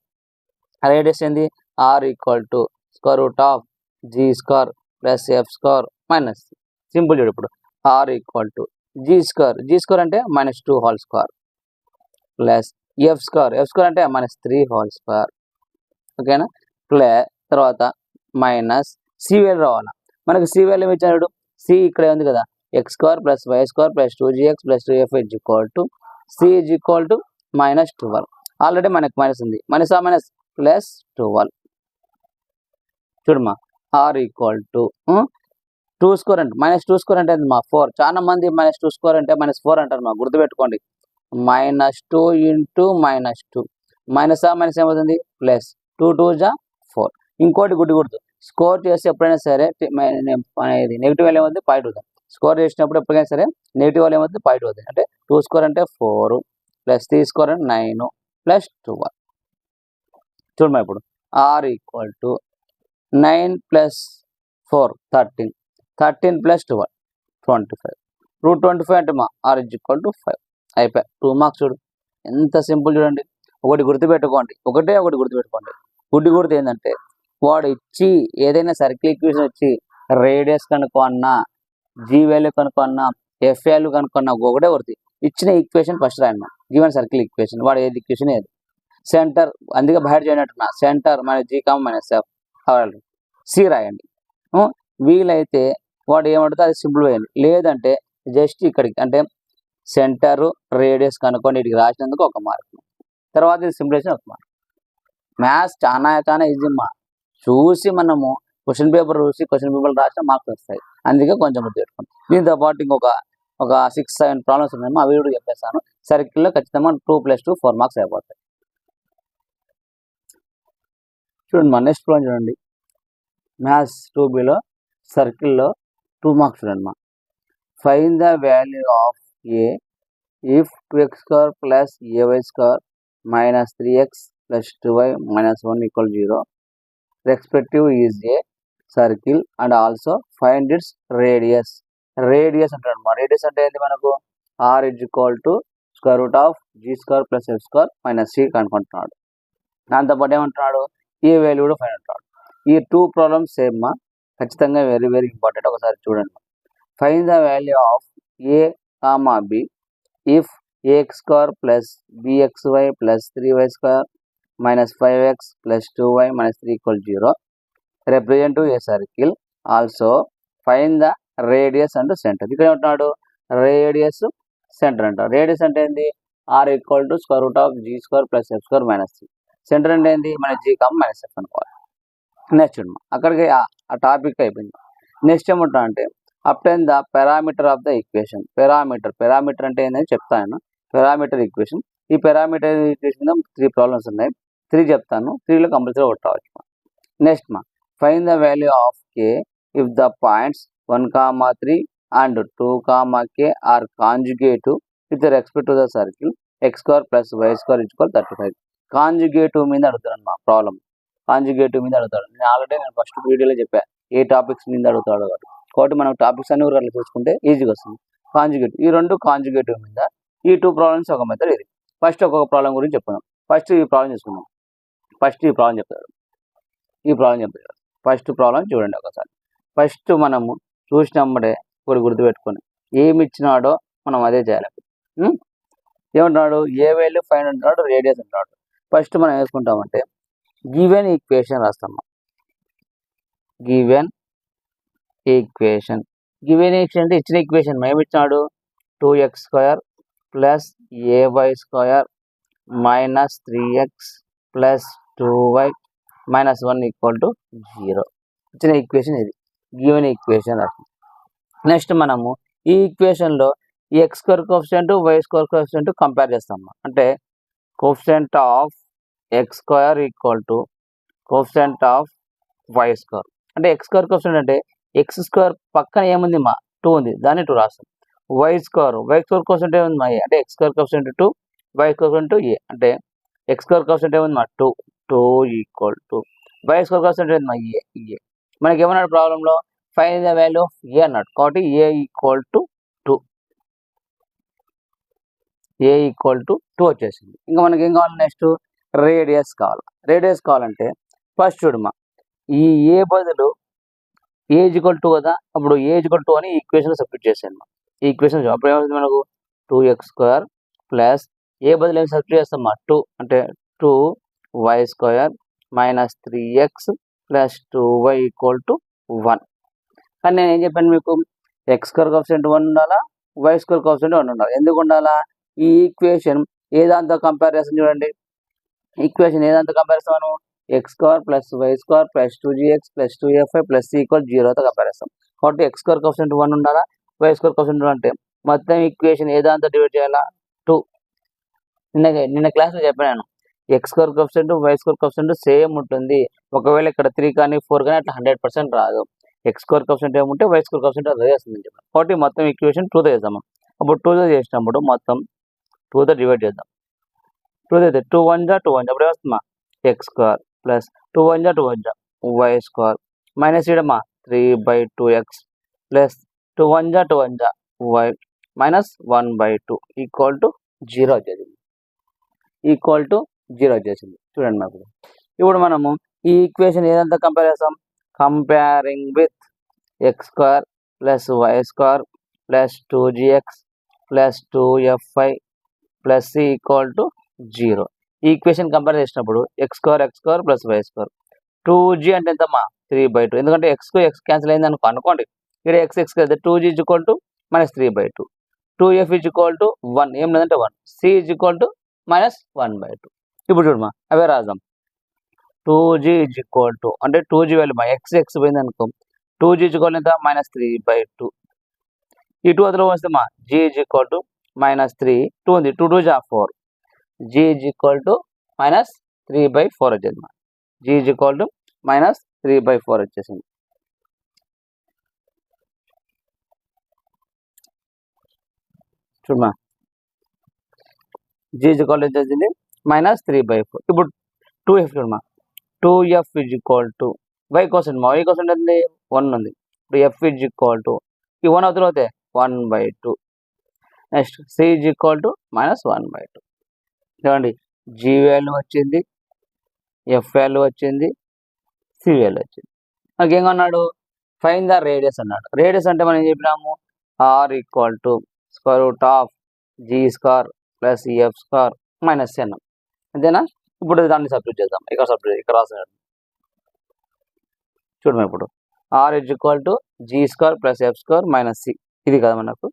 రేడియస్ ఏంది R equal to square root of G square plus F square minus simple చూడు ఇప్పుడు R equal to G square అంటే -2 whole square plus F square అంటే -3 హోల్ స్క్వేర్ ఓకేనా ప్లస్ తర్వాత మైనస్ సి వాల్యూ రావాలా మనకు సి వాల్యూ ఏమి ఇచ్చాడు సి ఇక్కడే ఉంది కదా X square plus why square plus 2gx plus 2f is equal to C is equal to -12 already మనకు మైనస్ ఉంది మైనస్ ప్లస్ 12 చూడమ్మా ఆర్ ఈక్వల్ టు 2 స్క్వేర్ అంటే -2 అంటే మా 4 చాలా మంది -2 స్క్వేర్ అంటే -4 అంటారు మా గుర్తుపెట్టుకోండి -2 ఇంటూ -2 మైనస్ ఏమవుతుంది ప్లస్ 2 2 జా 4 ఇంకోటి గుర్తు స్కోర్ చేస్తే ఎప్పుడైనా సరే నెగిటివ్ వాల్యూ ఏమవుతుంది పాజిటివ్ అవుతుంది స్కోర్ చేసినప్పుడు ఎప్పుడైనా సరే నెగిటివ్ వాల్యూ ఏమవుతుంది పాజిటివ్ అవుతుంది అంటే 2 స్క్వేర్ అంటే 4 ప్లస్ 3 స్క్వేర్ అంటే 9 ప్లస్ 12 చూడమ్మా ఇప్పుడు R equal to 9 plus 4 13 plus 12 25 root 25 అంటే మా ఆర్ ఈజ్ ఈక్వల్ టు 5 అయిపోయి 2 మార్క్స్ చూడు ఎంత సింపుల్ చూడండి ఒకటి గుర్తుపెట్టుకోండి ఒకటి గుర్తుపెట్టుకోండి గుర్తు ఏంటంటే వాడు ఇచ్చి ఏదైనా సర్కిల్ ఈక్వేషన్ వచ్చి రేడియస్ కనుక్కున్నా జీ వాల్యూ కనుక్కున్నా ఎఫ్ వాల్యూ కనుక్కున్నా ఒకటే గుర్తు ఇచ్చిన ఈక్వేషన్ ఫస్ట్ రాయండి గివెన్ సర్కిల్ ఈక్వేషన్ వాడు ఏది ఈక్వేషన్ ఏది సెంటర్ అందుకే బయట చేయనట్టున్నా సెంటర్ -g, -f సి రాయండి వీలైతే వాడు ఏమంటుందో అది సింపుల్ వేయండి లేదంటే జస్ట్ ఇక్కడికి అంటే సెంటర్ రేడియస్ కనుక్కొని ఇటుకి రాసినందుకు 1 మార్క్ తర్వాత ఇది సింపులేషన్ 1 మార్క్ మ్యాథ్స్ చాలా ఈజీ మా చూసి మనము క్వశ్చన్ పేపర్ రాసిన మార్క్స్ వస్తాయి అందుకే కొంచెం గుర్తుపెట్టుకోండి దీంతో పాటు ఇంకొక 6-7 ప్రాబ్లమ్స్ ఉన్నాయో అవి కూడా చెప్పేస్తాను సర్కిల్లో ఖచ్చితంగా 2 + 2 4 మార్క్స్ అయిపోతాయి చూడండి మా నెక్స్ట్ ప్రాబ్లం చూడండి మ్యాథ్స్ 2Bలో సర్కిల్లో 2 మార్క్స్ చూడండి మా find the value of A if 2x² plus ay² minus 3x plus 2y minus 1 equal 0 respective is a circle and also find its radius అంటాడు మా రేడియస్ అంటే ఏంటి మనకు r is equal to square root of g² plus f² minus c కనుక్కుంటున్నాడు దాంతోపాటు ఏమంటున్నాడు ఈ value కూడా find అంటున్నాడు ఈ 2 ప్రాబ్లమ్స్ సేమ్ మా ఖచ్చితంగా వెరీ ఇంపార్టెంట్ ఒకసారి చూడండి find the value of a, b if ax² plus bxy plus 3y² minus 5x plus 2y minus 3 equal 0 represent to a circle also find the radius and center ఇక్కడ ఏమంటున్నాడు radius centre అంటారు radius అంటే ఏంటి r equal to square root of g² plus f² minus 3 centre అంటే ఏంటి మన g, -f అనుకోవాలి next అక్కడికి ఆ టాపిక్ అయిపోయింది నెక్స్ట్ ఏమంటా అంటే obtain the parameter of the equation parameter అంటే ఏంటని చెప్తాను పారామీటర్ ఈక్వేషన్ ఈ పారామీటర్ ఈక్వేషన్ 3 ప్రాబ్లమ్స్ ఉన్నాయి 3 చెప్తాను 3లో కంపల్సరీ ఒకటి రావచ్చు next find the value of k if the points 1, 3 and 2, k are conjugative with respect to the circle x² plus y² = 35 conjugative మీద అడుగుతాడు మా ప్రాబ్లం కాంజుగేటివ్ మీద అడుగుతాడు నేను ఫస్ట్ వీడియోలో చెప్పా ఏ టాపిక్స్ మీద అడుగుతాడు కాబట్టి మనం టాపిక్స్ అన్ని కూడా చూసుకుంటే ఈజీగా వస్తుంది కాంజుగేటివ్ ఈ 2 కాంజుగేటివ్ మీద ఈ 2 ప్రాబ్లమ్స్ ఒక మెథడ్ ఇది ఫస్ట్ ఒక్కొక్క ప్రాబ్లం గురించి చెప్పుకుందాం ఫస్ట్ ఈ ప్రాబ్లం చేసుకుందాం ఫస్ట్ ఈ ప్రాబ్లం చెప్తాడు ఫస్ట్ ప్రాబ్లం చూడండి ఒకసారి ఫస్ట్ మనము చూసినప్పుడే ఒకటి గుర్తుపెట్టుకొని ఏమి ఇచ్చినాడో మనం అదే చేయాలి ఏమంటున్నాడు ఏ వాల్యూ ఫైండ్ అంటున్నాడు రేడియస్ అంటున్నాడు ఫస్ట్ మనం వేసుకుంటామంటే గివెన్ ఈక్వేషన్ రాస్తాము గివెన్ ఈక్వేషన్ అంటే ఇచ్చిన ఈక్వేషన్ ఏమి ఇచ్చినాడు 2x² plus ay² minus 3x plus 2y minus 1 equal to 0 ఇచ్చిన ఈక్వేషన్ ఇది గివెన్ ఈక్వేషన్ నెక్స్ట్ మనము ఈ ఈక్వేషన్లో ఈ x² coefficient y² coefficient compare చేస్తాము అంటే coefficient of x² equal to coefficient of y² అంటే x² కోఎఫిషియంట్ అంటే x² పక్కన ఏముంది మా 2 ఉంది దాన్ని 2 రాస్తాం y² కోఎఫిషియంట్ ఏముంది మా a అంటే x² coefficient 2 y² coefficient a అంటే x² కోఎఫిషియంట్ ఏముంది మా 2 ఈక్వల్ టు y² కోఎఫిషియంట్ ఏముంది మా a మనకి ఏమన్నాడు ప్రాబ్లంలో find the value of a అన్నాడు కాబట్టి a ఈక్వల్ టు 2 వచ్చేసింది ఇంకా మనకి ఏం కావాలి నెక్స్ట్ రేడియస్ కావాలంటే ఫస్ట్ చూడమ్మా, ఈ ఏ బదులు ఏ ఈక్వల్ టు కదా, అప్పుడు ఏ ఈక్వల్ టు అని ఈక్వేషన్ సబ్స్టిట్యూట్ చేసాను. ఈ ఈక్వేషన్ అప్పుడు ఏమవుతుంది మనకు 2x² ప్లస్ ఏ బదులు ఏమి సబ్స్టిట్యూట్ చేస్తామా 2 అంటే 2y² minus 3x plus 2y equal to 1. కానీ నేను ఏం చెప్పాను మీకు, x² కోఎఫిషియంట్ 1 ఉండాలా, y² కోఎఫిషియంట్ 1 ఉండాలి. ఎందుకు ఉండాలా? ఈ ఈక్వేషన్ ఏ దాంతో కంపేర్ చేస్తాం చూడండి. ఈక్వేషన్ ఏ దాంతో కంపేర్ చేస్తాం మనం, x² plus y² plus 2gx plus 2fy plus c equal 0తో కంపేర్ చేస్తాం. కాబట్టి x² కోఎఫిషియంట్ 1 ఉండాలా, y² కోఎఫిషియంట్ 1 అంటే మొత్తం ఈక్వేషన్ ఏ దాంతో డివైడ్ చేయాలా 2. నిన్న క్లాస్లో చెప్పాను, x² coefficient y² coefficient same ఉంటుంది. ఒకవేళ ఇక్కడ 3 కానీ 4 కానీ అట్లా 100% రాదు. x² కోఎఫిషియంట్ ఏముంటే y² కోఎఫిషియంట్ అదే వస్తుంది చెప్పాను. కాబట్టి మొత్తం ఈక్వేషన్ 2తో చేద్దాము. అప్పుడు 2తో చేసినప్పుడు మొత్తం 2తో డివైడ్ చేద్దాం. 2 అయితే 2 1 జా 2 1 జా, అప్పుడు ఏమొస్తుందా x² ప్లస్ 2 1 జా 2 1 జా y² మైనస్ ఇడమా 3/2x ప్లస్ 2 1 జా 2 1 జా y మైనస్ 1/2 ఈక్వల్ టు 0 వచ్చేసింది. ఈక్వల్ టు 0 వచ్చేసింది. చూడండి మాకు ఇప్పుడు మనము ఈ ఈక్వేషన్ ఏదంతా కంపేర్ చేస్తాం, comparing with x² plus y² plus 2gx plus 2fy plus c equal to 0. ఈ ఈక్వేషన్ కంపేర్ చేసినప్పుడు x² ప్లస్ y², 2g అంటే ఎంతమ్మా 3/2, ఎందుకంటే x క్యాన్సిల్ అయింది అనుకోండి. ఇక్కడ x కదా 2g is equal to minus 3/2, 2f is equal to 1 ఏం లేదంటే 1, c is equal to minus 1/2. ఇప్పుడు చూడమా అవే రాద్దాం. 2g ఈజ్ ఈక్వల్ టు అంటే 2g వాల్యూ x పోయింది అనుకో, 2g ఈజ్ ఈక్వల్ ఎంత మైనస్ 3/2. ఈ 2 అదిలో వస్తే మా g is equal to minus 3, 2 ఉంది 2 2 జా 4, g is equal to minus 3/4 వచ్చేది మా, g is equal to minus 3/4 వచ్చేసింది. చూడమా g ఈజ్ ఈక్వల్ టు వచ్చేసింది మైనస్ 3/4. ఇప్పుడు 2f చూడమా, 2f is equal to y కోసండి మా, y కోసండి ఉంది 1 ఉంది. ఇప్పుడు f ఈజ్ ఈక్వల్ టు ఈ 1 అవుతుంది అవుతాయి 1/2. Next c is equal to minus 1/2. చూడండి g వాల్యూ వచ్చింది, f వాల్యూ వచ్చింది, c వాల్యూ వచ్చింది. మనకి ఏమన్నాడు, ఫైన్ ద రేడియస్ అన్నాడు. రేడియస్ అంటే మనం ఏం చెప్పినాము, r equal to square root of g² plus f² minus c అన్నాం. అంతేనా? ఇప్పుడు దాన్ని సబ్స్టిట్యూట్ చేద్దాం. ఇక్కడ రాసాడు చూడమా. ఇప్పుడు r is equal to g² plus f² minus c, ఇది కదా మనకు.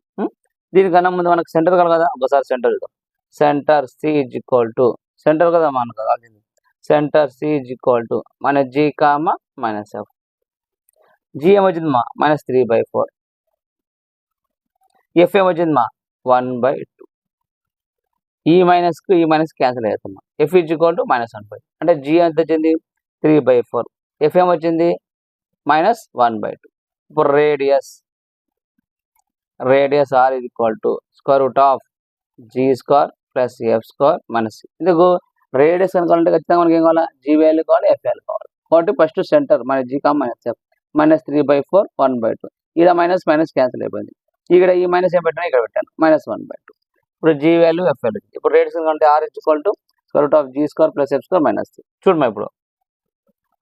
దీనికన్నా ముందు మనకు సెంటర్ కదా, ఒకసారి సెంటర్ చూద్దాం. Centre c is equal to centre కదా మనకు కావాల్సింది, centre c is equal to minus g comma minus f. g ఏమొచ్చింది మా మైనస్ 3/4, f ఏమొచ్చింది మా 1/2. ఈ మైనస్కు ఈ మైనస్ క్యాన్సిల్ అవుతామా, f is equal to minus 1/2 అంటే g ఎంత వచ్చింది 3/4, f ఏమొచ్చింది మైనస్ 1/2. ఇప్పుడు radius r is equal to square root of g² plus f² minus c. ఎందుకు రేడియస్ కనుకోవాలంటే ఖచ్చితంగా మనకి ఏం కావాలి, g వాల్యూ కావాలి, f వాల్యూ కావాలి. కాబట్టి ఫస్ట్ సెంటర్ మన g comma minus f, minus 3/4 1/2. ఇలా మైనస్ మైనస్ క్యాన్సిల్ అయిపోయింది. ఇక్కడ ఈ మైనస్ ఏం పెట్టాను, ఇక్కడ పెట్టాను మైనస్ 1/2. ఇప్పుడు g వాల్యూ f వాల్యూ. ఇప్పుడు రేడియస్ అంటే r is equal to square root of g² plus f² minus c. చూడమా ఇప్పుడు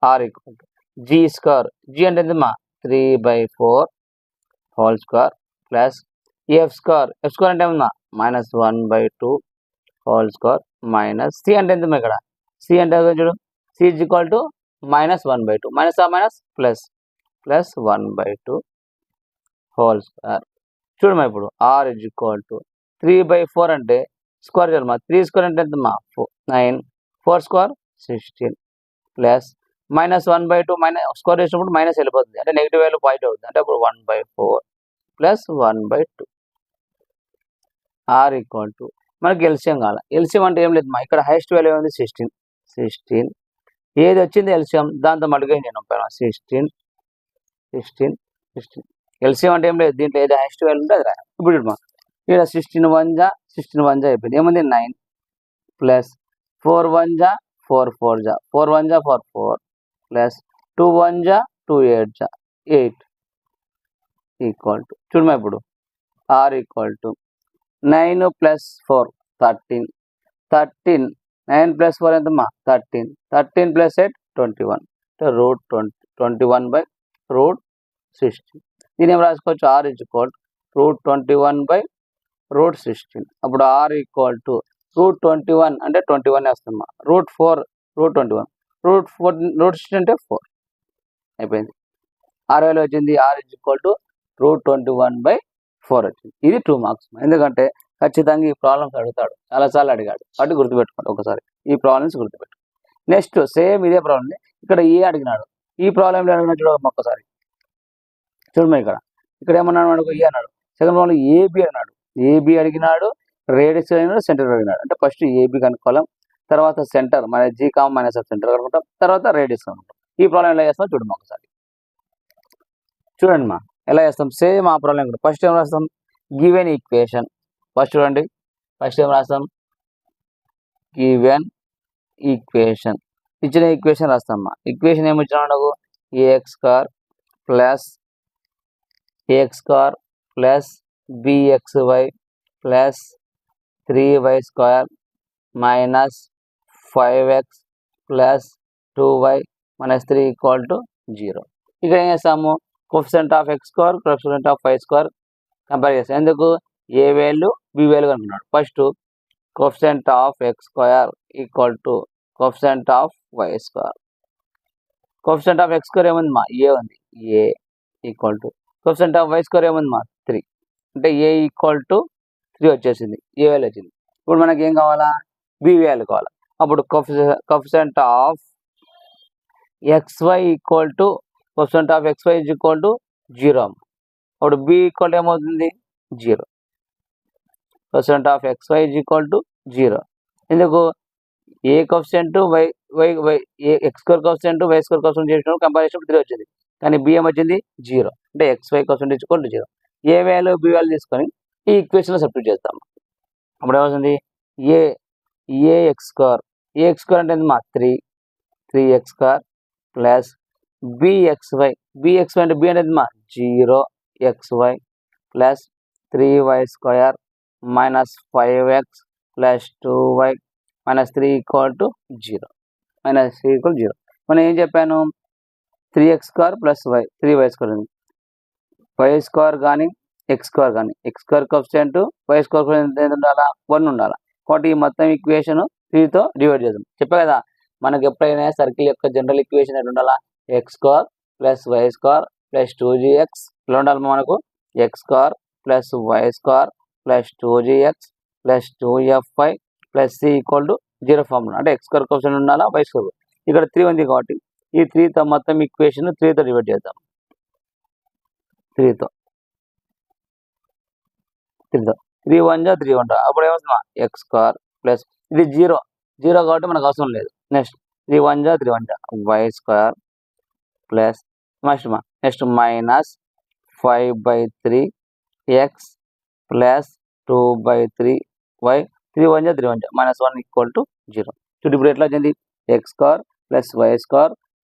r equal to g², g అంటే ఎంత మా 3/4 హోల్ స్క్వేర్ ప్లస్ f² అంటే ఏమన్నా minus 1/2 whole square minus c అంటే ఎంత ఇక్కడ, c అంటే చూడు c is equal to minus 1/2 minus ఆ మైనస్ ప్లస్ 1/2 హోల్ స్క్వేర్. చూడమా ఇప్పుడు r ఈజ్ ఈక్వల్ టు 3/4 అంటే స్క్వేర్ చూడమా, 3² అంటే ఎంత మా 9, 4² 16 ప్లస్ మైనస్ 1/2 మైనస్ స్క్వేర్ చేసినప్పుడు మైనస్ వెళ్ళిపోతుంది, అంటే నెగిటివ్ వాల్యూ పాజిటివ్ అవుతుంది, అంటే అప్పుడు 1/4 ప్లస్ 1/2. r ఈక్వల్ టు మనకి ఎల్సిఎం కావాలి. ఎల్సిఎం అంటే ఏం లేదు మా, ఇక్కడ హైయెస్ట్ వాల్యూ ఏమైంది 16, ఏది వచ్చింది ఎల్సిఎం దాంతో మల్టిప్లై నేను 16. ఎల్సిఎం అంటే ఏం లేదు, దీంట్లో ఏది హైయెస్ట్ వాల్యూ ఉంటే అది రాయాలి. ఇప్పుడు చూడమా ఇక్కడ 16 1 జా అయిపోయింది, ఏముంది 9 ప్లస్ 4 1 జా 4 4 జా 4 1 జా 4 4 ప్లస్ 2 1 జా 2 8 జా 8 ఈక్వల్ టు చూడమా ఇప్పుడు r equal to 9 plus 4 13, 9 plus 4 ఎంతమ్మా 13 ప్లస్ 8 21, రూట్ 21/√16. దీని ఏం రాసుకోవచ్చు, r √21/√16. అప్పుడు r √21 అంటే 21 వేస్తామా, √4 √21, √16 అంటే 4 అయిపోయింది. r వాల్యూ వచ్చింది, r √21/4 వచ్చింది. ఇది 2 మార్క్స్. ఎందుకంటే ఖచ్చితంగా ఈ ప్రాబ్లమ్స్ అడుగుతాడు, చాలాసార్లు అడిగాడు, కాబట్టి గుర్తుపెట్టుకోండి ఒకసారి ఈ ప్రాబ్లమ్స్ గుర్తుపెట్టు. నెక్స్ట్ సేమ్ ఇదే ప్రాబ్లం ఇక్కడ ఏ అడిగినాడు, ఈ ప్రాబ్లం అడిగినా చూడమ్మా ఒక్కసారి చూడమ్మా. ఇక్కడ ఏమన్నాడు మనకు ఏ అన్నాడు, సెకండ్ ప్రాబ్లం ఏబి అన్నాడు, ఏబి అడిగినాడు, రేడియస్ అడిగినాడు, సెంటర్ అడిగినాడు. అంటే ఫస్ట్ ఏబి కనుక్కోవాలి, తర్వాత సెంటర్ మన జీ కామ్ మైనస్ సెంటర్ కనుక్కుంటాం, తర్వాత రేడియస్ కనుక్కుంటాం. ఈ ప్రాబ్లం ఎలా చేస్తాం చూడమ్మా ఒకసారి చూడండి మా ఎలా చేస్తాం. సేమ్ ఆ ప్రాబ్లం కూడా ఫస్ట్ ఏం రాస్తాం, గివెన్ ఈక్వేషన్. ఫస్ట్ చూడండి, ఫస్ట్ ఏం రాస్తాం, గివెన్ ఈక్వేషన్. ఇచ్చిన ఈక్వేషన్ రాస్తామ్మా. ఈక్వేషన్ ఏమి ఇచ్చినా నాకు, ax square plus bxy plus 3y² minus 5x plus 2y minus 3 = 0. ఇక్కడ ఏం చేస్తాము, coefficient of x square coefficient of y square compare చేస్తాం. ఎందుకు, ఏ వాల్యూ బి వాల్యూ కనుక్కున్నాడు. First coefficient of x square coefficient of y square. Coefficient of x square ఏముంది మా, A ఉంది, ఏ coefficient of y square ఏముంది మా 3, అంటే ఏ 3 వచ్చేసింది, ఏ వాల్యూ వచ్చింది. ఇప్పుడు మనకి ఏం కావాలా, బి వాల్యూ కావాలా. అప్పుడు coefficient of xy coefficient of xy 0. అప్పుడు బి ఏమవుతుంది 0. Coefficient of xy 0. ఎందుకు, A coefficient x square coefficient y square coefficient చేసినప్పుడు కంపేర్ చేసినప్పుడు 3 వచ్చింది, కానీ బి ఏమొచ్చింది 0. అంటే xy coefficient 0. A value B value తీసుకొని ఈ ఈక్వేషన్లో సబ్స్టిట్యూట్ చేస్తాము. అప్పుడు ఏమవుతుంది, ax స్క్వేర్ అంటే మా 3x² ప్లస్ bxy అంటే బి అనేది మా 0xy plus 3y² minus 5x plus 2y minus 3 = 0. మనం ఏం చెప్పాను, 3x² ప్లస్ 3y² ఉంది. y² కానీ x² కానీ x² కోఎఫిషియంట్ y² కోఎఫిషియంట్ ఎంత ఉండాలా, 1 ఉండాలా. కాబట్టి ఈ మొత్తం ఈక్వేషన్ 3తో డివైడ్ చేద్దాం. చెప్పా కదా, మనకి ఎప్పుడైనా సర్కిల్ యొక్క జనరల్ ఈక్వేషన్ ఎట్లా ఉండాలా, x² plus y² plus 2gx ఇలా ఉండాలి మనకు. x² plus y² plus 2gx plus 2fy plus c = 0 formula. అంటే x² కోఎఫిషియంట్ ఉండాలా, y² ఇక్కడ 3 ఉంది కాబట్టి ఈ 3తో మొత్తం ఈక్వేషన్ 3తో డివైడ్ చేద్దాం. 3తో 3 1 = 3 ఉంటా. అప్పుడు ఏమవుతుందా, x² ప్లస్ ఇది 0 కాబట్టి మనకు అవసరం లేదు. Next 3 1 = 3 1 y² plus next minus 5/3x plus 2/3y 3 1 = 3 1 minus 1 = 0. చూడు ఇప్పుడు ఎట్లా వచ్చింది, x² plus y²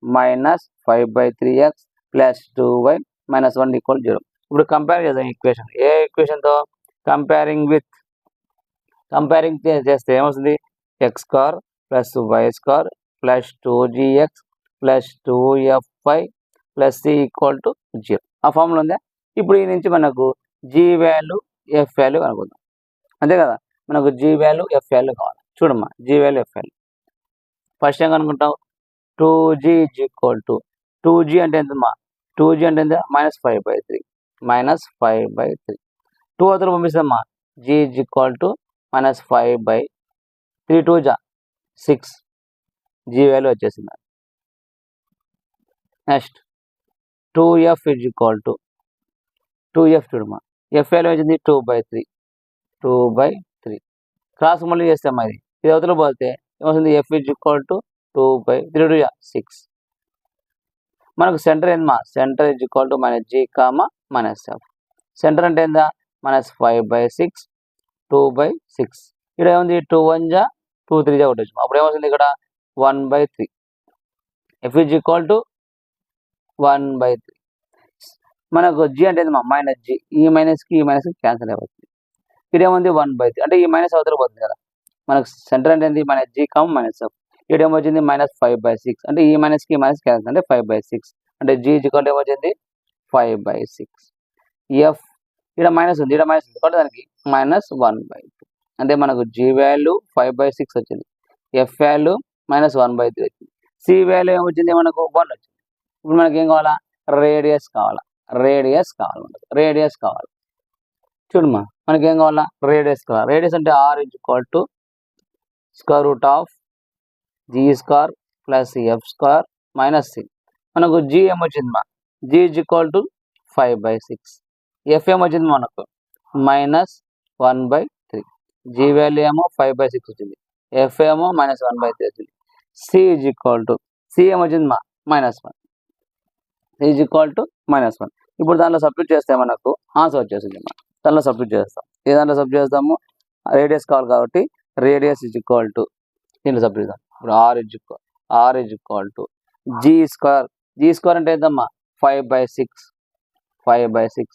minus 5/3x plus 2y minus 1 = 0. ఇప్పుడు కంపేర్ చేద్దాం ఈక్వేషన్. ఏ ఈక్వేషన్తో, కంపేరింగ్ చేస్తే ఏమవుతుంది, x² plus y² plus 2gx plus 2fy plus c = 0. ఆ ఫార్ములా ఉందా. ఇప్పుడు ఈ నుంచి మనకు g వాల్యూ f వాల్యూ కనుక్కుందాం. అంతే కదా, మనకు g వాల్యూ f వాల్యూ కావాలి. చూడమ్మా, g value f value first ఏం కనుక్కుంటాం, 2g = 2g అంటే ఎంతమ్మా, 2g అంటే ఎంత, -5/3 -5/3 2 అవతల పంపిస్తామా, g = -5/3 2 6 g వాల్యూ వచ్చేసింది. నెక్స్ట్ 2f = 2f చూడమ్మా, f వాల్యూ వచ్చింది 2/3 క్రాస్ మళ్ళీ చేస్తామా, ఇది అవతల పోతే ఏమవుతుంది, f = 2/3 2 6. మనకు సెంటర్ ఏందమ్మా, సెంటర్ -g, -f. సెంటర్ అంటే ఏందా, -5/6 2/6. ఇక్కడ ఏముంది, 2 1 = 2 3 కొట్టచ్చు. అప్పుడు ఏమవుతుంది, ఇక్కడ 1/3. f = 1/3. మనకు g అంటే ఏందమ్మా, -g. ఈ మైనస్కి క్యాన్సిల్ అయిపోతుంది. ఇక్కడ ఏముంది 1/3, అంటే ఈ మైనస్ అవతల పోతుంది కదా. మనకు సెంటర్ అంటే ఏంది, -g, -f. ఏమొచ్చింది -5/6 అంటే ఈ మైనస్కి మైనస్ క్యాన్సిల్ అంటే 5/6 అంటే g ఈక్వల్ టు ఏమొచ్చింది 5/6. ఎఫ్ ఇక్కడ మైనస్ ఉంది కాబట్టి దానికి -1/2 అంటే మనకు g వాల్యూ 5/6 వచ్చింది, ఎఫ్ వాల్యూ -1/3 వచ్చింది, సి వాల్యూ ఏమొచ్చింది మనకు 1 వచ్చింది. ఇప్పుడు మనకి ఏం కావాలా, రేడియస్ కావాలా, రేడియస్ కావాలి చూడమ్మా, మనకి ఏం కావాలా, రేడియస్ కావాలి. రేడియస్ అంటే r equal to square root of g² plus f² minus c. మనకు g ఏమొచ్చింది మా, g ఈక్వల్ టు 5/6, ఎఫ్ ఏమొచ్చింది మనకు -1/3, g వాల్యూ ఏమో 5/6 వచ్చింది, ఎఫ్ ఏమో -1/3 వచ్చింది. సి ఈక్వల్ టు, సి ఏమొచ్చింది మా -1, ఈజ్ ఈక్వల్ టు -1. ఇప్పుడు దాంట్లో సబ్స్టిట్యూట్ చేస్తే మనకు ఆన్సర్ వచ్చేసింది. దాంట్లో సబ్స్టిట్యూట్ చేస్తాం, ఏ దాంట్లో సబ్స్టిట్యూట్ చేస్తాము, రేడియస్ కావాలి కాబట్టి రేడియస్ ఈజ్ ఈక్వల్ టు దీంట్లో సబ్స్టిట్యూట్ చేస్తాం. ఇప్పుడు R is equal to g² అంటే ఏంటమ్మా 5/6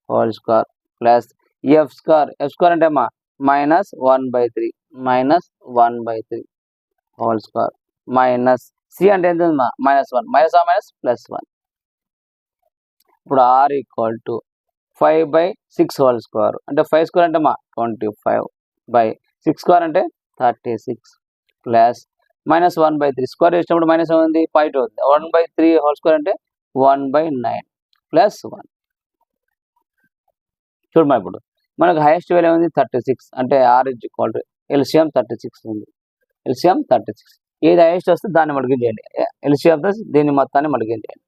హోల్ స్క్వేర్ ప్లస్ ఎఫ్² అంటే అమ్మా -1/3 హోల్ స్క్వేర్ మైనస్ సి అంటే ఏంటమ్మా -1 +1. ఇప్పుడు r equal to 5/6 whole square అంటే 5² అంటే మా 25/6² అంటే 36 ప్లస్ -1/3 స్క్వేర్ చేసినప్పుడు మైనస్ ఏముంది, పాయింట్ అవుతుంది. 1/3 హోల్ స్క్వేర్ అంటే 1/9 ప్లస్ 1. చూడమ్మా, ఇప్పుడు మనకు హైయెస్ట్ వాల్యూ ఉంది 36 అంటే R is equal to LCM 36 ఉంది, ఎల్సిఎం 36 ఏది హైయెస్ట్ వస్తే దాన్ని మల్టిప్లై చేయండి, ఎల్సిఎం ప్లస్ దీన్ని మొత్తాన్ని మల్టిప్లై చేయండి,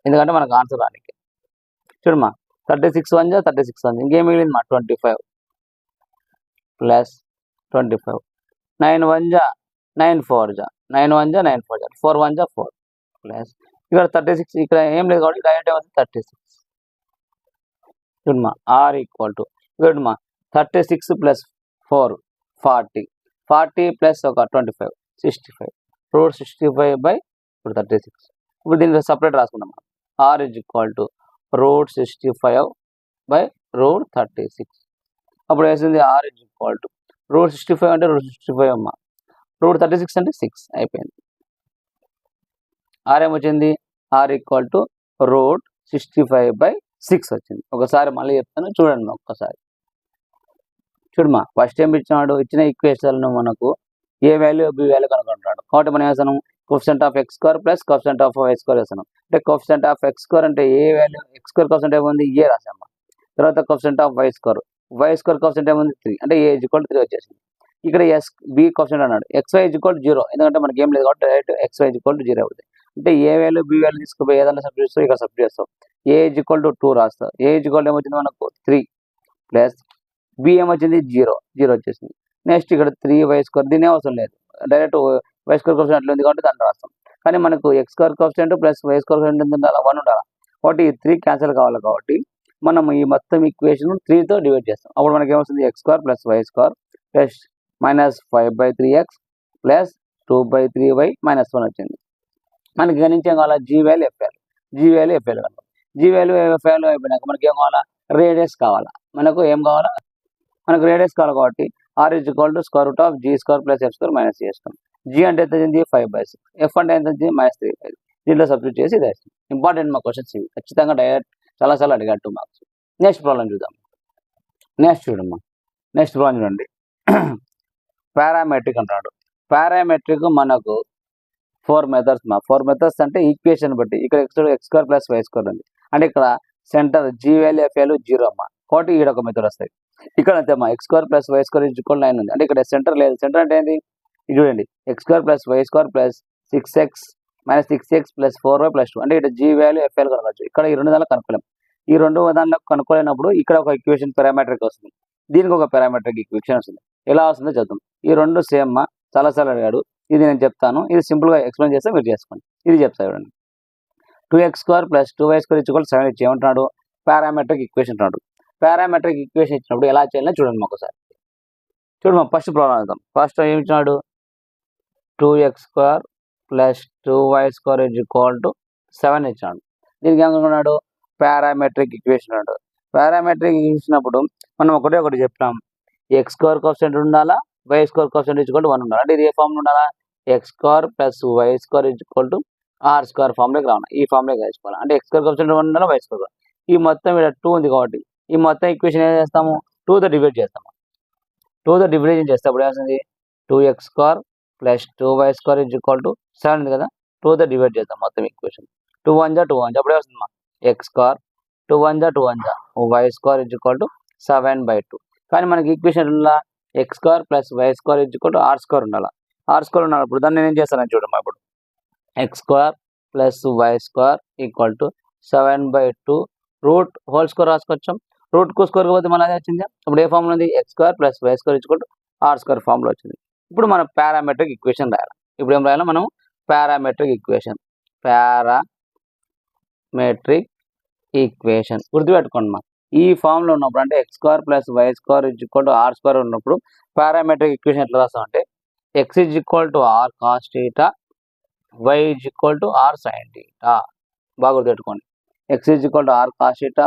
ఎందుకంటే మనకు ఆన్సర్ రానికి. చూడమ్మా 36 1 36 ఉంది, ఇంకేం మిగిలింది మా 25 ప్లస్ 25 9 1 9 4 9 1 9 4 4 1 4 ప్లస్ ఇక్కడ 36 ఇక్కడ ఏం లేదు కాబట్టి డైరెక్ట్ ఏమవుతుంది 36. చూడమ్మా ఆర్ ఈక్వల్ టు చూడమ్మా 36 ప్లస్ 4 40 ప్లస్ ఒక 25 65 √65/36. ఇప్పుడు దీన్ని సపరేట్ రాసుకుందాం, ఆర్ ఈజ్ ఈక్వల్ టు √65/36. అప్పుడు వేసింది ఆర్ ఈజ్ ఈక్వల్ టు √65 అంటే √65 అమ్మా, √36 అంటే 6 అయిపోయింది. ఆర్ ఏమొచ్చింది, ఆర్ ఈక్వల్ టు √65/6 వచ్చింది. ఒకసారి మళ్ళీ చెప్తాను చూడండి ఒక్కసారి. చూడమ్మా ఫస్ట్ ఏం ఇచ్చినాడు, ఇచ్చిన ఈక్వేషన్లను మనకు ఏ వాల్యూ బి వాల్యూ కనుక్కుంటున్నాడు కాబట్టి మనం వేసాను coefficient of x² plus coefficient of y² వేసాను. అంటే కోఎఫిషియంట్ ఆఫ్ x² అంటే ఏ వాల్యూ, x² కోఎఫిషియంట్ ఏముంది ఏ రాసాము. తర్వాత కోఎఫిషియంట్ ఆఫ్ y² కోఎఫిషియంట్ ఏముంది 3 అంటే a = 3 వచ్చేసింది. ఇక్కడ b కోఎఫిషియంట్ అన్నాడు, xy = 0 ఎందుకంటే మనకి ఏం లేదు కాబట్టి డైరెక్ట్ xy = 0 అవుతుంది. అంటే ఏ వాల్యూ బి వాల్యూ తీసుకుపోయి ఏదైనా సబ్స్టిట్యూట్ చేస్తావు, ఇక్కడ సబ్స్టిట్యూట్ చేస్తావు. a = 2 రాస్తావు, a = ఏమొచ్చింది మనకు 3 ప్లస్ b ఏమొచ్చింది 0 వచ్చేసింది. నెక్స్ట్ ఇక్కడ 3y² దీని అవసరం లేదు, డైరెక్ట్ y² కోఎఫిషియంట్ అట్లా ఉంది కాబట్టి దాన్ని రాస్తాం. కానీ మనకు x² coefficient plus y² coefficient ఉండాలి, 1 ఉండాలి కాబట్టి ఈ 3 క్యాన్సిల్ కావాలి కాబట్టి మనం ఈ మొత్తం ఈక్వేషన్ 3తో డివైడ్ చేస్తాం. అప్పుడు మనకి ఏమొస్తుంది x² plus y² plus -5/3x plus 2/3y minus 1 వచ్చింది. మనకి ఇక్కడ నుంచి ఏం కావాలా, g వాల్యూ f వాల్యూ కనుక g వాల్యూ f వాల్యూ అయిపోయినాక మనకి ఏం కావాలా, రేడియస్ కావాలా. మనకు ఏం కావాలా, మనకు రేడియస్ కావాలి కాబట్టి r is equal to square root of g² plus f² minus చేస్తాం. g అంటే ఎంత వచ్చింది 5/6, f అంటే ఎంత వచ్చింది -3/5. దీంట్లో సబ్స్టిట్యూట్ చేసి ఇది వేస్తాం. ఇంపార్టెంట్ మా క్వశ్చన్స్ ఇవి, ఖచ్చితంగా డైరెక్ట్ చాలా అడిగాడు 2 మార్క్స్. నెక్స్ట్ ప్రాబ్లం చూద్దాం. నెక్స్ట్ ప్రాబ్లం చూడండి. పారామెట్రిక్ అంటున్నాడు. పారామెట్రిక్ మనకు 4 మెథడ్స్ మా, 4 మెథడ్స్ అంటే ఈక్వేషన్ బట్టి ఇక్కడ x² ప్లస్ y² ఉంది అంటే ఇక్కడ centre g value f value 0 అమ్మా కాబట్టి ఈడ ఒక మెథడ్ వస్తాయి. ఇక్కడ అంతే అమ్మా x² ప్లస్ y² = 9 ఉంది అంటే ఇక్కడ సెంటర్ లేదు. సెంటర్ అంటే ఏంటి, ఇది చూడండి x² plus y² plus 6x plus 4y plus 2 అంటే ఇక్కడ g వాల్యూ f వాల్యూ కనుకోవచ్చు. ఇక్కడ ఈ 2 దాంట్లో కనుక్కోలేము. ఈ 2 దాంట్లో కనుక్కోలేనప్పుడు ఇక్కడ ఒక ఈక్వేషన్ పారామెట్రిక్ వస్తుంది, దీనికి ఒక పారామెట్రిక్ ఈక్వేషన్ వస్తుంది. ఎలా వస్తుందో చూద్దాం. ఈ 2 సేమ్ మా, చాలా అడిగాడు. ఇది నేను చెప్తాను, ఇది సింపుల్గా ఎక్స్ప్లెయిన్ చేస్తే మీరు చేసుకోండి. ఇది చెప్తా చూడండి. 2x² ప్లస్ 2y² = 7 ఇచ్చి ఏమంటున్నాడు, పారామెట్రిక్ ఈక్వేషన్ అంటున్నాడు. పారామెట్రిక్ ఈక్వేషన్ ఇచ్చినప్పుడు ఎలా చేయాలని చూడండి ఒకసారి. చూడమ్మా ఫస్ట్ ప్రాబ్లం అవుతాం. ఫస్ట్ ఏమి ఇచ్చినాడు, 2x² ప్లస్ 2y² = 7 ఇచ్చినాడు. దీనికి ఏమనుకున్నాడు, పారామెట్రిక్ ఈక్వేషన్ అన్నాడు. పారామెట్రిక్ ఇచ్చినప్పుడు మనం ఒకటి చెప్పినాం, x² కోఎఫిషియంట్ ఉండాలా, y² కోఎఫిషియంట్ = 1 ఉండాలి. అంటే ఇది ఏ ఫామ్ ఉండాలా, X square plus why square equal to are square ఫామ్లోకి రావాలి. ఈ ఫామ్లోకి వేసుకోవాలి. అంటే ఎక్స్ స్క్వేర్ కోఎఫిషియంట్ 1 ఉండాలి, వై స్క్వేర్. ఈ మొత్తం ఇక్కడ 2 ఉంది కాబట్టి ఈ మొత్తం ఈక్వేషన్ ఏం చేస్తాము, 2తో డివైడ్ చేస్తాము. 2తో డివిజన్ చేస్తే అప్పుడు ఏమవుతుంది, 2x square plus 2y square equal to 7 ఉంది కదా, 2తో డివైడ్ చేద్దాం మొత్తం ఈక్వేషన్. 2 1 జా 2 1 జా అప్పుడు ఏమవుతుంది, ఎక్స్ స్క్వేర్ 2 1 జా 2 1 జా వై స్క్వేర్ ఈక్వల్ టు 7/2. కానీ మనకి equation X square plus why square equal to are square ఉండాలి. ఆర్ స్క్వేర్ ఉన్నప్పుడు దాన్ని నేను ఏం చేస్తానని చూడమ్మా. ఇప్పుడు X square plus why square equal to 7/2 root whole square రాసుకొచ్చాం. రూట్ కు స్క్వేర్ పోతే మన అదే వచ్చింది. ఇప్పుడు ఏ ఫామ్లో ఉంది, X square plus why square equal to are square ఫామ్లో వచ్చింది. ఇప్పుడు మనం పారామెట్రిక్ ఈక్వేషన్ రాయాలి. ఇప్పుడు ఏం రాయాలి మనం, పారామెట్రిక్ ఈక్వేషన్. పారామెట్రిక్ ఈక్వేషన్ గుర్తుపెట్టుకోండి మా. ఈ ఫామ్లో ఉన్నప్పుడు అంటే X square plus why square equal to are square ఉన్నప్పుడు పారామెట్రిక్ ఈక్వేషన్ ఎట్లా రాస్తామంటే X equal to R cos theta, Y equal to R sine theta. బాగా గుర్తుపెట్టుకోండి. X equal to R cos theta,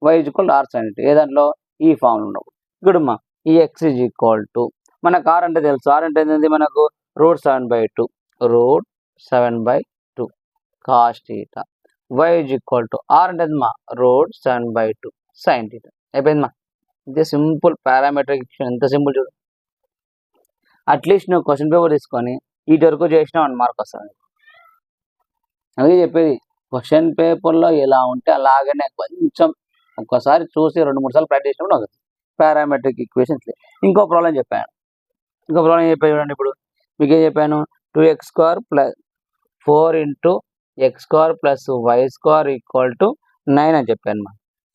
Y equal to R sine theta. ఏ దాంట్లో, ఈ ఫామ్లో ఉన్నప్పుడు. ఇక్కడ మా ఈ ఎక్స్ ఈక్వల్ టు మనకు ఆర్ అంటే తెలుసు. ఆర్ అంటే ఏంటంటే మనకు root 7/2 cos theta. Y equal to are అంటే మా రూట్ 7/2 సైన్ థీటా. అయిపోయింది మా. ఇదే సింపుల్ పారామెట్రిక్ ఈక్వేషన్. ఎంత సింపుల్ చూడు. అట్లీస్ట్ నువ్వు క్వశ్చన్ పేపర్ తీసుకొని వీటి వరకు చేసినా 1 మార్క్ వస్తుంది. అలాగే చెప్పేది క్వశ్చన్ పేపర్లో ఎలా ఉంటే అలాగనే కొంచెం ఒక్కసారి చూసి 2-3 సార్లు ప్రాక్టీస్ చేసినప్పుడు అవుతుంది పారామెట్రిక్ ఈక్వేషన్స్. ఇంకో ప్రాబ్లం చెప్పాను. చూడండి. ఇప్పుడు మీకు ఏం చెప్పాను, 2x square plus 4 into X square plus why square equal to 9 అని చెప్పాను మా.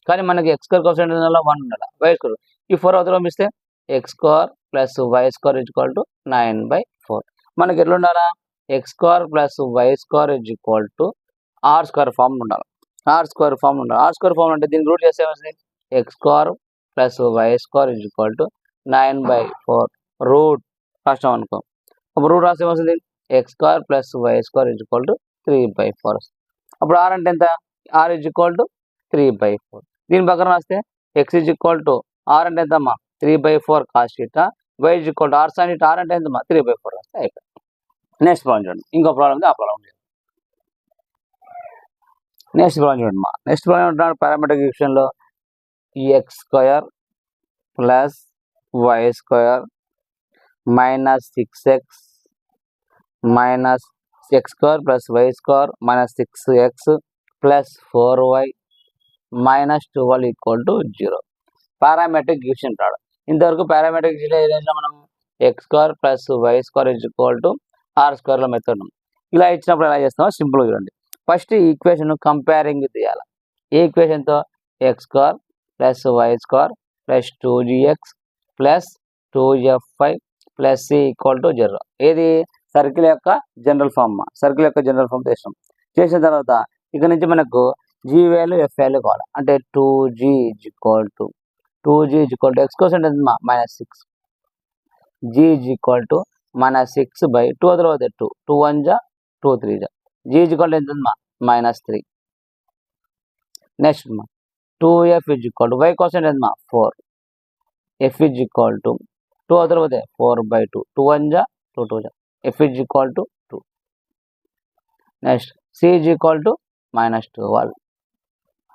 కానీ మనకి ఎక్స్ స్క్వేర్ కోఎఫిషియంట్ 1 ఉండాలి, వై స్క్వేర్ ఈ 4 అవతల పంపిస్తే X square plus why square equal to 9/4. మనకి ఎట్లా ఉండాలా, X square plus why square equal to are square form ఉండాలి. ఆర్ స్క్వేర్ ఫామ్ అంటే దీనికి రూట్ చేస్తే ఏమవుతుంది, X square plus why square equal to 9/4 root రాష్ట్రం అనుకో. అప్పుడు రూట్ రాస్తే ఏమవుతుంది, X square plus why square equal to 3/4. అప్పుడు ఆర్ అంటే ఎంత, ఆర్ ఈక్వల్ టు 3/4. దీని ప్రకారం రాస్తే ఎక్స్ ఈక్వల్ టు ఆర్ అంటే ఎంతమ్మా 3/4 cos theta, Y equal to R sine theta. R అంటే ఎంతమ్మా 3/4 రాస్తే అయిపోయింది. నెక్స్ట్ ప్రాబ్లం చూడండి. ఇంకో ప్రాబ్లం ఉంది, ఆ ప్రాబ్లం చూడండి. నెక్స్ట్ ప్రాబ్లం చూడండి మా. నెక్స్ట్ ప్రాబ్లం ఉంటున్నాడు పారామెట్రిక్ ఈక్వేషన్లో X square plus why square minus 6x minus X square plus why square minus 6x plus 4y minus 12 equal to 0. Parametric equation రాడు. ఇంతవరకు పారామెట్రిక్ ఈక్వేషన్ మనం X square plus why square equal to R స్క్వేర్లో method. ఇలా ఇచ్చినప్పుడు ఎలా చేస్తామో సింపుల్గా చూడండి. ఫస్ట్ ఈ ఈక్వేషన్ కంపేరింగ్ తీయాలి. ఈ ఈక్వేషన్తో X square plus why square plus 2gx plus 2f5 plus c equal to 0. ఏది, సర్కిల్ యొక్క జనరల్ ఫామ్. సర్కిల్ యొక్క జనరల్ ఫామ్ చేసిన తర్వాత ఇక్కడ నుంచి మనకు g వాల్యూ f వాల్యూ కావాలి. అంటే 2g equal to X quotient ఎంత -6, g ఈక్వల్ టు -6/2 తర్వాత 2 1 జా 2 3 జా g ఈక్వల్ టు ఎంత -3. Next 2f equal to y quotient ఎంత 4, f ఈక్వల్ టు 2 తర్వాత 4/2 2 1 జా 2 2 జా f equal to 2. Next c equal to -12.